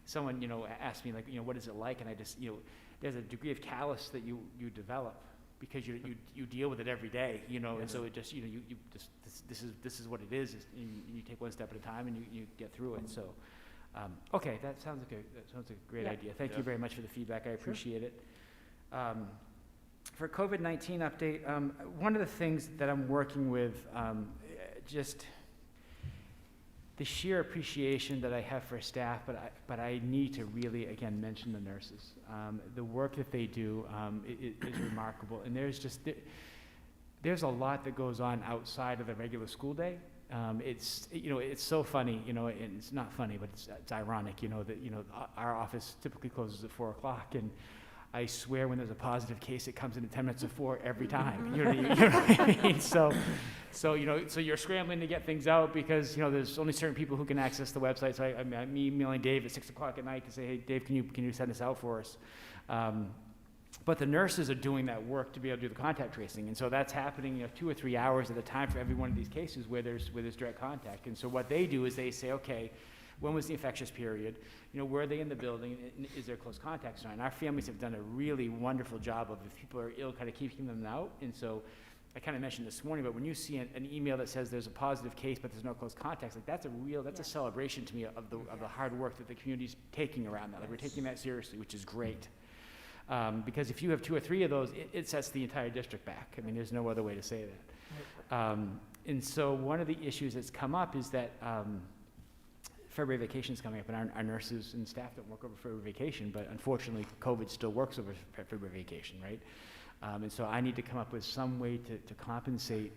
someone, you know, asked me, like, you know, what is it like? And I just, you know, there's a degree of callous that you develop because you deal with it every day, you know, and so it just, you know, you just, this is what it is, and you take one step at a time and you get through it, so. Okay, that sounds like a great Yeah. idea. Thank Yeah. you very much for the feedback. I appreciate it. For COVID-19 update, one of the things that I'm working with, just the sheer appreciation that I have for staff, but I need to really, again, mention the nurses. The work that they do is remarkable, and there's a lot that goes on outside of the regular school day. It's, you know, it's so funny, you know, and it's not funny, but it's ironic, you know, that, you know, our office typically closes at 4 o'clock, and I swear when there's a positive case, it comes in at 10 minutes of 4 every time. You know what I mean? So, you know, so you're scrambling to get things out because, you know, there's only certain people who can access the website. So I'm emailing Dave at 6 o'clock at night to say, hey, Dave, can you send this out for us? But the nurses are doing that work to be able to do the contact tracing, and so that's happening, you know, 2 or 3 hours at a time for every one of these cases where there's direct contact. And so what they do is they say, okay, when was the infectious period? You know, were they in the building? And is there close contacts? And our families have done a really wonderful job of, if people are ill, kind of keeping them out. And so I kind of mentioned this morning, but when you see an email that says there's a positive case but there's no close contacts, like that's a celebration to me of the hard work that the community's taking around that. Like, we're taking that seriously, which is great. Because if you have 2 or 3 of those, it sets the entire district back. I mean, there's no other way to say that. And so one of the issues that's come up is that February vacation is coming up, and our nurses and staff don't work over February vacation, but unfortunately, COVID still works over February vacation, right? And so I need to come up with some way to compensate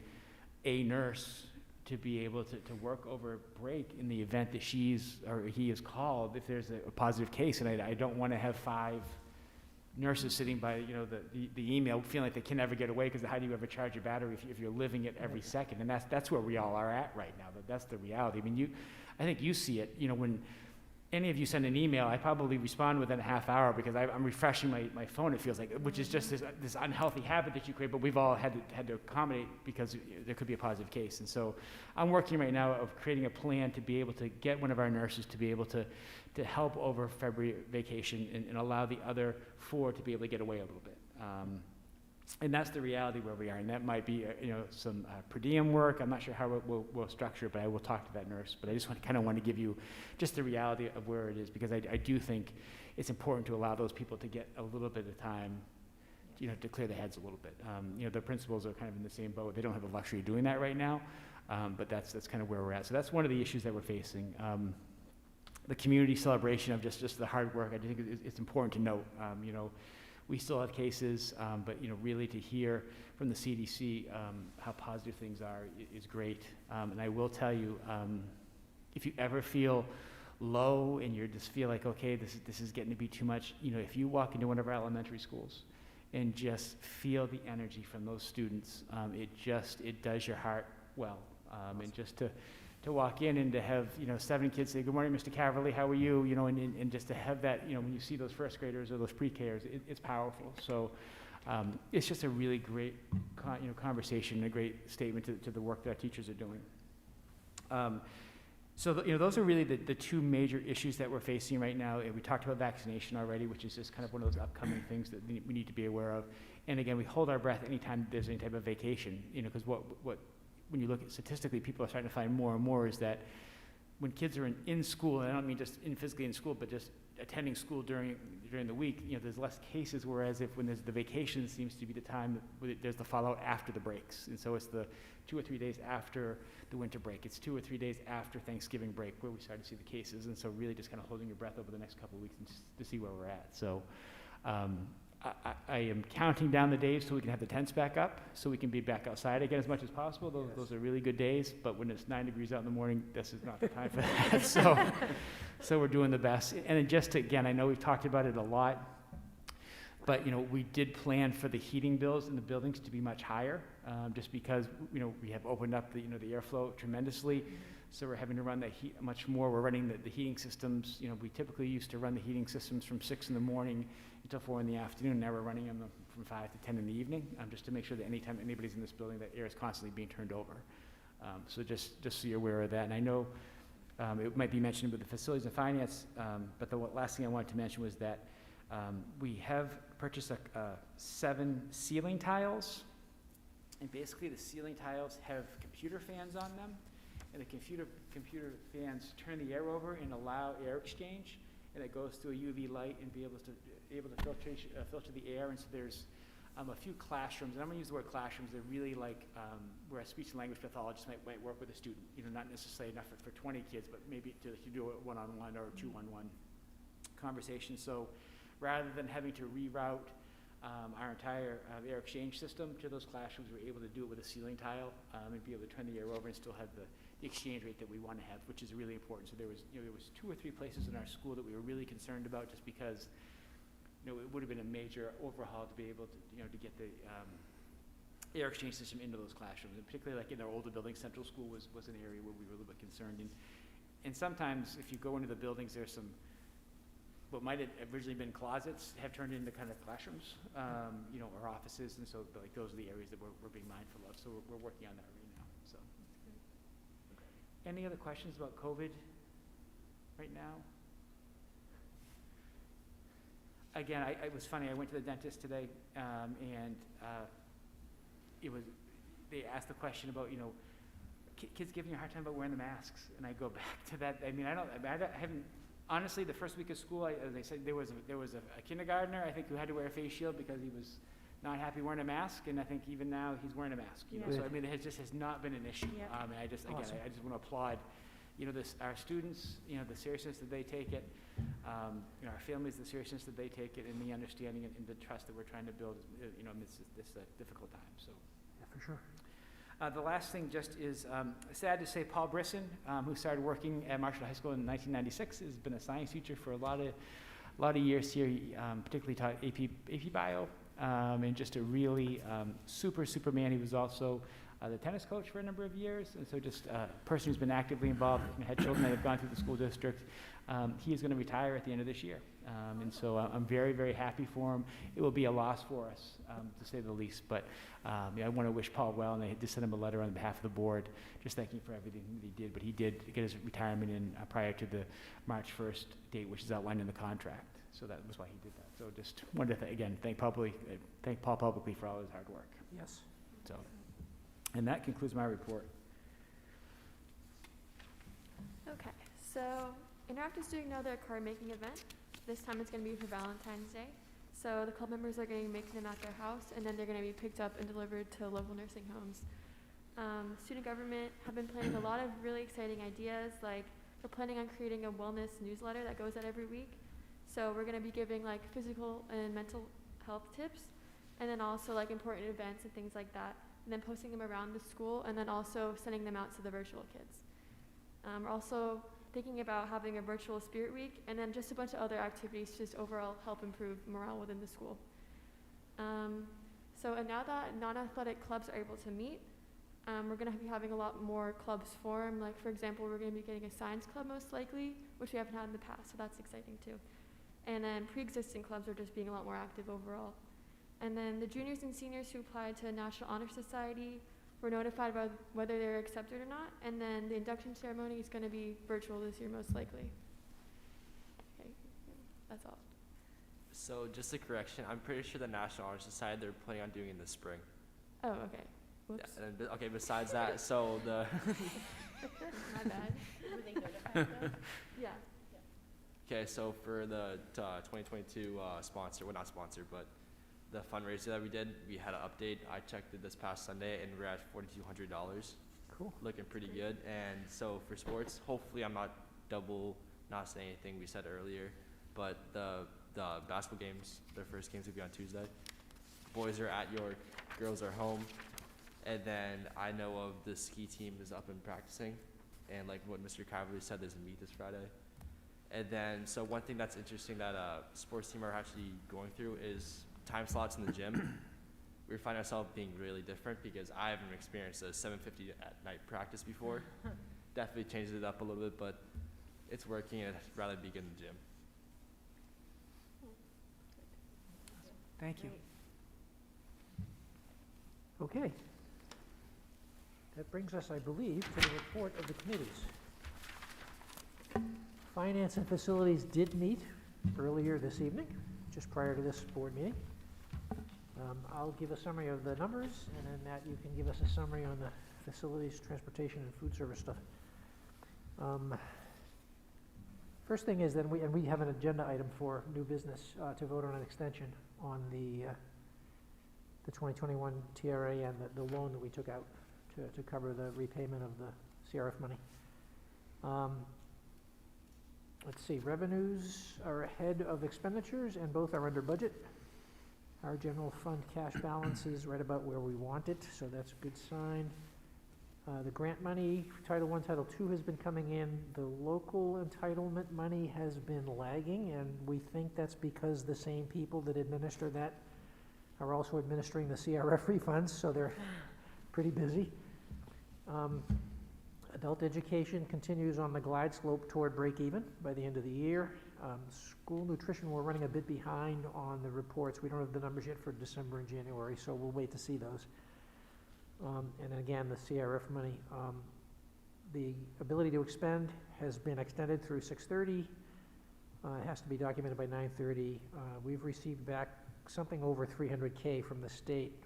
a nurse to be able to work over break in the event that she's or he is called if there's a positive case, and I don't want to have 5 nurses sitting by, you know, the email feeling like they can never get away, because how do you ever charge your battery if you're living it every second? And that's where we all are at right now. That's the reality. I mean, I think you see it, you know, when any of you send an email, I probably respond within a half hour because I'm refreshing my phone, it feels like, which is just this unhealthy habit that you create, but we've all had to accommodate because there could be a positive case. And so I'm working right now of creating a plan to be able to get one of our nurses to be able to help over February vacation and allow the other 4 to be able to get away a little bit. And that's the reality where we are, and that might be, you know, some per diem work. I'm not sure how we'll structure it, but I will talk to that nurse. But I just kind of want to give you just the reality of where it is, because I do think it's important to allow those people to get a little bit of time, you know, to clear their heads a little bit. You know, the principals are kind of in the same boat. They don't have the luxury of doing that right now, but that's kind of where we're at. So that's one of the issues that we're facing. The community celebration of just the hard work, I think it's important to note. You know, we still have cases, but, you know, really to hear from the CDC how positive things are is great. And I will tell you, if you ever feel low and you just feel like, okay, this is getting to be too much, you know, if you walk into one of our elementary schools and just feel the energy from those students, it does your heart well. And just to walk in and to have, you know, 7 kids say, "Good morning, Mr. Caverly, how are you?" You know, and just to have that, you know, when you see those first graders or those pre-Kers, it's powerful. So it's just a really great, conversation, a great statement to the work that our teachers are doing. Those are really the 2 major issues that we're facing right now. We talked about vaccination already, which is just kind of one of those upcoming things that we need to be aware of. And again, we hold our breath anytime there's any type of vacation, you know, because when you look at statistically, people are starting to find more and more is that when kids are in school, and I don't mean just physically in school, but just attending school during the week, you know, there's less cases, whereas when there's the vacation seems to be the time that there's the fallout after the breaks. And so it's the 2 or 3 days after the winter break. It's 2 or 3 days after Thanksgiving break where we start to see the cases. And so really just kind of holding your breath over the next couple of weeks and to see where we're at. So I am counting down the days so we can have the tents back up, so we can be back outside again as much as possible. Those are really good days, but when it's 9 degrees out in the morning, this is not the time for that. So we're doing the best. And then just again, I know we've talked about it a lot, but, you know, we did plan for the heating bills in the buildings to be much higher, just because, you know, we have opened up the airflow tremendously. So we're having to run that heat much more. We're running the heating systems. You know, we typically used to run the heating systems from 6 in the morning until 4 in the afternoon. Now we're running them from 5 to 10 in the evening, just to make sure that anytime anybody's in this building, that air is constantly being turned over. So just so you're aware of that. And I know it might be mentioned with the facilities and finance, but the last thing I wanted to mention was that we have purchased 7 ceiling tiles. And basically the ceiling tiles have computer fans on them. And the computer fans turn the air over and allow air exchange, and it goes through a UV light and be able to filter the air. And so there's a few classrooms, and I'm going to use the word classrooms. They're really like where a speech and language pathologist might work with a student. You know, not necessarily enough for 20 kids, but maybe to do a one-on-one or a 2-on-1 conversation. So rather than having to reroute our entire air exchange system to those classrooms, we're able to do it with a ceiling tile and be able to turn the air over and still have the exchange rate that we want to have, which is really important. So there was 2 or 3 places in our school that we were really concerned about, just because, you know, it would have been a major overhaul to be able to, you know, to get the air exchange system into those classrooms. And particularly like in our older building, Central School was an area where we were a little bit concerned. And sometimes if you go into the buildings, there's some, what might have originally been closets have turned into kind of classrooms, you know, or offices. And so like those are the areas that we're being mindful of. So we're working on that right now. So. Any other questions about COVID right now? Again, it was funny. I went to the dentist today, and they asked the question about, you know, kids giving you a hard time about wearing the masks, and I go back to that. I mean, I haven't. Honestly, the first week of school, as I said, there was a kindergartner, I think, who had to wear a face shield because he was not happy wearing a mask, and I think even now he's wearing a mask. You know, so I mean, it just has not been an issue. Yep. And I just Awesome. I just want to applaud, you know, our students, you know, the seriousness that they take it, you know, our families, the seriousness that they take it, and the understanding and the trust that we're trying to build, you know, amidst this difficult time. So. Yeah, for sure. The last thing just is sad to say Paul Brisson, who started working at Marshall High School in 1996, has been a science teacher for a lot of years here. He particularly taught AP Bio, and just a really super man. He was also the tennis coach for a number of years, and so just a person who's been actively involved, had children that have gone through the school district. He is going to retire at the end of this year, and so I'm very, very happy for him. It will be a loss for us, to say the least, but I want to wish Paul well, and I had to send him a letter on behalf of the board, just thanking him for everything that he did. But he did get his retirement in prior to the March 1st date, which is outlined in the contract. So that was why he did that. So just wanted to, again, thank Paul publicly for all his hard work. Yes. So, and that concludes my report. Okay, so Interactive's doing another card making event. This time it's going to be for Valentine's Day. So the club members are going to be making them at their house, and then they're going to be picked up and delivered to local nursing homes. Student government have been planning a lot of really exciting ideas, like we're planning on creating a wellness newsletter that goes out every week. So we're going to be giving like physical and mental health tips, and then also like important events and things like that, and then posting them around the school, and then also sending them out to the virtual kids. We're also thinking about having a virtual spirit week, and then just a bunch of other activities to just overall help improve morale within the school. And now that non-athletic clubs are able to meet, we're going to be having a lot more clubs form. Like, for example, we're going to be getting a science club most likely, which we haven't had in the past, so that's exciting too. And then pre-existing clubs are just being a lot more active overall. And then the juniors and seniors who applied to National Honor Society were notified about whether they're accepted or not. And then the induction ceremony is going to be virtual this year most likely. Okay, that's all. So just a correction, I'm pretty sure the National Honor Society, they're planning on doing it in the spring. Oh, okay. Whoops. Yeah, and, okay, besides that, so the, My bad. Were they notified though? Yeah. okay, so for the 2022 sponsor, well not sponsor, but the fundraiser that we did, we had an update. I checked it this past Sunday and we're at $4,200. Cool. Looking pretty good. And so for sports, hopefully I'm not saying anything we said earlier, but the basketball games, their first games will be on Tuesday. Boys are at York, girls are home. And then I know of the ski team is up and practicing. And like what Mr. Cavalry said, there's a meet this Friday. And then, so one thing that's interesting that sports team are actually going through is time slots in the gym. We find ourselves being really different because I haven't experienced a 7:50 at night practice before. Definitely changes it up a little bit, but it's working and I'd rather be good in the gym. Thank you. Okay. That brings us, I believe, to the report of the committees. Finance and Facilities did meet earlier this evening, just prior to this board meeting. I'll give a summary of the numbers, and then Matt, you can give us a summary on the facilities, transportation, and food service stuff. First thing is then we have an agenda item for new business to vote on an extension on the 2021 TRA and the loan that we took out to cover the repayment of the CRF money. Let's see, revenues are ahead of expenditures and both are under budget. Our general fund cash balance is right about where we want it, so that's a good sign. The grant money, Title I, Title II has been coming in. The local entitlement money has been lagging, and we think that's because the same people that administer that are also administering the CRF refunds, so they're pretty busy. Adult education continues on the glide slope toward break even by the end of the year. School nutrition, we're running a bit behind on the reports. We don't have the numbers yet for December and January, so we'll wait to see those. And then again, the CRF money, the ability to expend has been extended through 6:30. It has to be documented by 9:30. We've received back something over $300K from the state.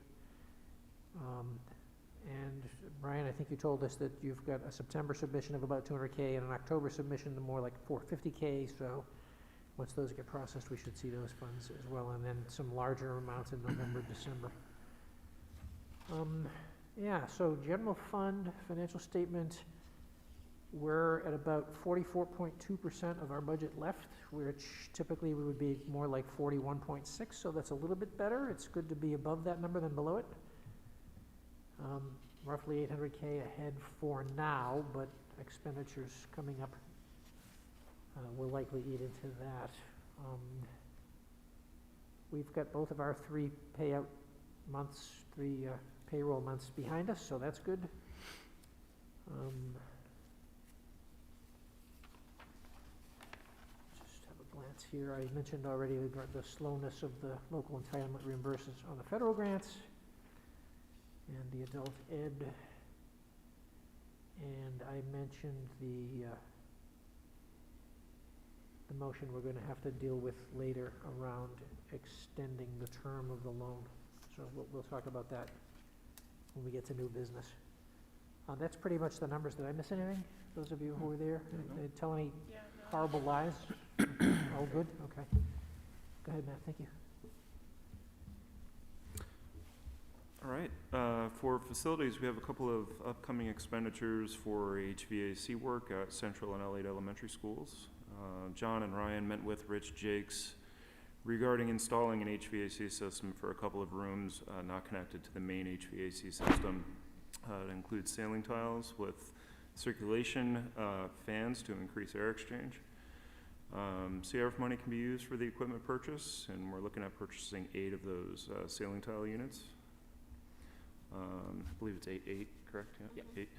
And Brian, I think you told us that you've got a September submission of about $200K and an October submission of more like $450K. So once those get processed, we should see those funds as well, and then some larger amounts in November, December. Yeah, so general fund financial statement, we're at about 44.2% of our budget left, which typically we would be more like 41.6, so that's a little bit better. It's good to be above that number than below it. Roughly $800K ahead for now, but expenditures coming up will likely eat into that. We've got both of our three payout months, payroll months behind us, so that's good. Just have a glance here. I mentioned already the slowness of the local entitlement reimbursements on the federal grants and the adult ed. And I mentioned the motion we're going to have to deal with later around extending the term of the loan. So we'll talk about that when we get to new business. That's pretty much the numbers. Did I miss anything? Those of you who were there? Did I tell any horrible lies? All good? Okay. Go ahead, Matt. Thank you. All right, for facilities, we have a couple of upcoming expenditures for HVAC work at Central and Elliott Elementary Schools. John and Ryan met with Rich Jakes regarding installing an HVAC system for a couple of rooms not connected to the main HVAC system. It includes ceiling tiles with circulation fans to increase air exchange. CRF money can be used for the equipment purchase, and we're looking at purchasing 8 of those ceiling tile units. I believe it's eight, correct? Yeah. 8.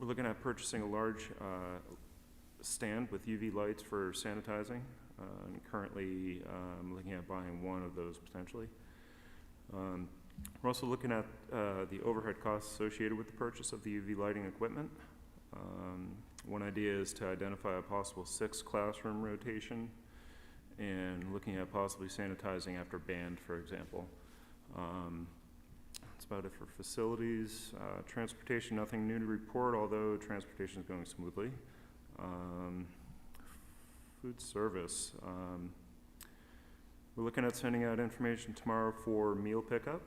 We're looking at purchasing a large stand with UV lights for sanitizing. And currently, looking at buying 1 of those potentially. We're also looking at the overhead costs associated with the purchase of the UV lighting equipment. One idea is to identify a possible 6 classroom rotation and looking at possibly sanitizing after band, for example. That's about it for facilities. Transportation, nothing new to report, although transportation is going smoothly. Food service. We're looking at sending out information tomorrow for meal pickup.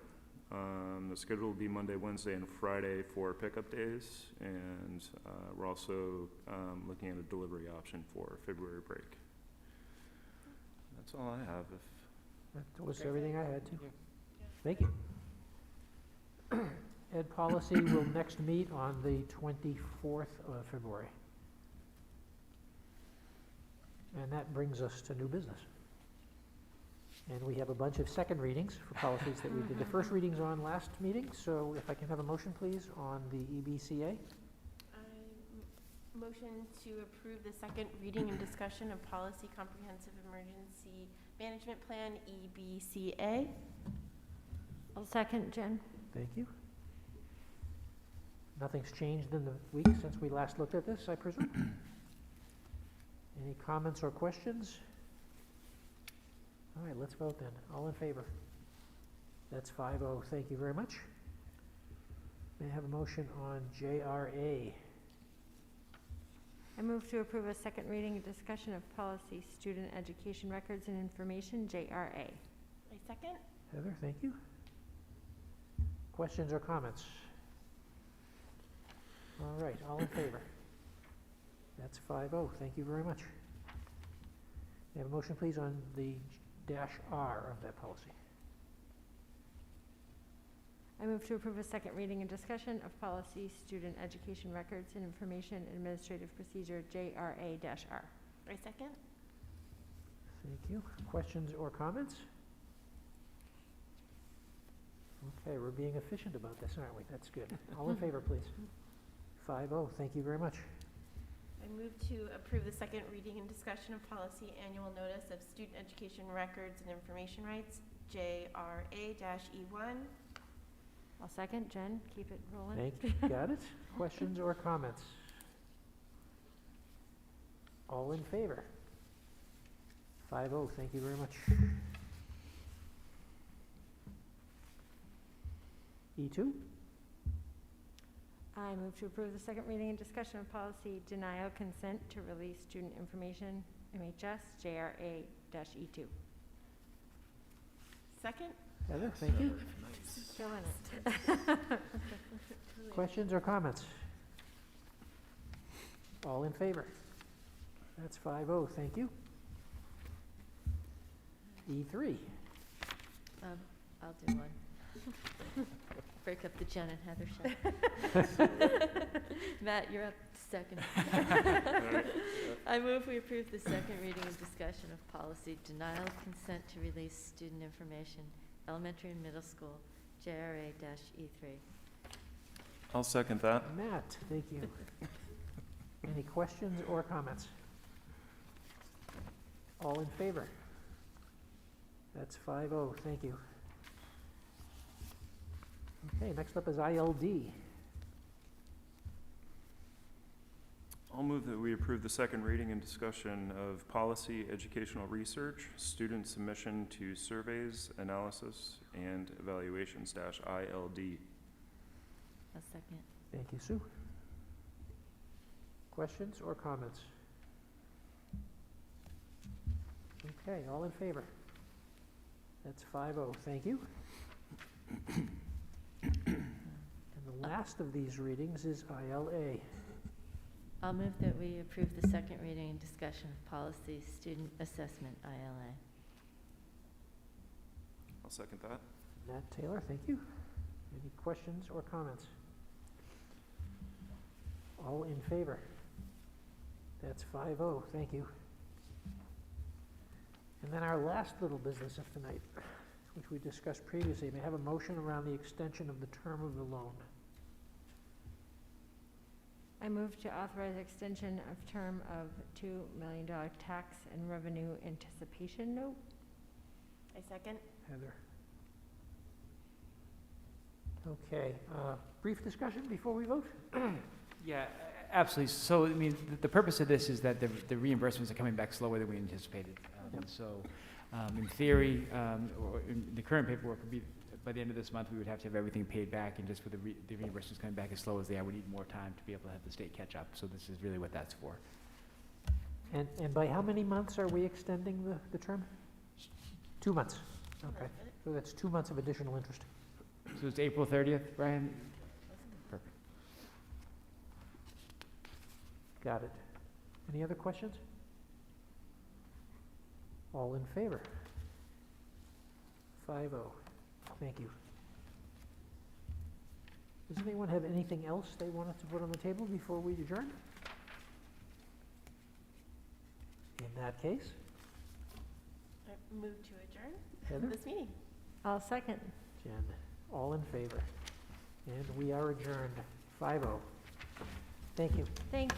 The schedule will be Monday, Wednesday, and Friday for pickup days, and we're also looking at a delivery option for February break. That's all I have. That was everything I had to. Thank you. Ed policy will next meet on the 24th of February. And that brings us to new business. And we have a bunch of second readings for policies that we did the first readings on last meeting. So if I can have a motion, please, on the EBCA. Motion to approve the second reading and discussion of Policy Comprehensive Emergency Management Plan, EBCA. I'll second, Jen. Thank you. Nothing's changed in the week since we last looked at this, I presume? Any comments or questions? All right, let's vote then. All in favor? That's 5-0. Thank you very much. May I have a motion on JRA? I move to approve a second reading and discussion of policy student education records and information, JRA. I second. Heather, thank you. Questions or comments? All right, all in favor? That's 5-0. Thank you very much. May I have a motion, please, on the -R of that policy? I move to approve a second reading and discussion of policy student education records and information administrative procedure, JRA-R. I second. Thank you. Questions or comments? Okay, we're being efficient about this, aren't we? That's good. All in favor, please. 5-0. Thank you very much. I move to approve the second reading and discussion of policy annual notice of student education records and information rights, JRA-E1. I'll second, Jen. Keep it rolling. Thank you. Got it. Questions or comments? All in favor? 5-0. Thank you very much. E2? I move to approve the second reading and discussion of policy denial consent to release student information, MHS, JRA-E2. Second. Heather, thank you. Killing it. Questions or comments? All in favor? That's 5-0. Thank you. E3? I'll do one. Break up the Jen and Heather show. Matt, you're up second. I move we approve the second reading and discussion of policy denial of consent to release student information, elementary and middle school, JRA-E3. I'll second that. Matt, thank you. Any questions or comments? All in favor? That's 5-0. Thank you. Okay, next up is ILD. I'll move that we approve the second reading and discussion of policy educational research, student submission to surveys, analysis, and evaluations -ILD. A second. Thank you, Sue. Questions or comments? Okay, all in favor? That's 5-0. Thank you. And the last of these readings is ILA. I'll move that we approve the second reading and discussion of policy student assessment, ILA. I'll second that. Nat Taylor, thank you. Any questions or comments? All in favor? That's 5-0, thank you. And then our last little business of tonight, which we discussed previously, may I have a motion around the extension of the term of the loan? I move to authorize extension of term of $2 million tax and revenue anticipation note. I second. Heather? Okay, brief discussion before we vote? Yeah, absolutely. So, I mean, the purpose of this is that the reimbursements are coming back slower than we anticipated. Yep. So, in theory, or in the current paperwork would be, by the end of this month, we would have to have everything paid back, and just with the reimbursements coming back as slow as they are, we need more time to be able to have the state catch up. So this is really what that's for. And by how many months are we extending the term? 2 months. Okay, so that's 2 months of additional interest. So it's April 30th, Brian? Perfect. Got it. Any other questions? All in favor? 5-0. Thank you. Does anyone have anything else they wanted to put on the table before we adjourn? In that case, I move to adjourn Heather, this meeting. I'll second. Jen, all in favor? And we are adjourned, 5-0. Thank you. Thank you.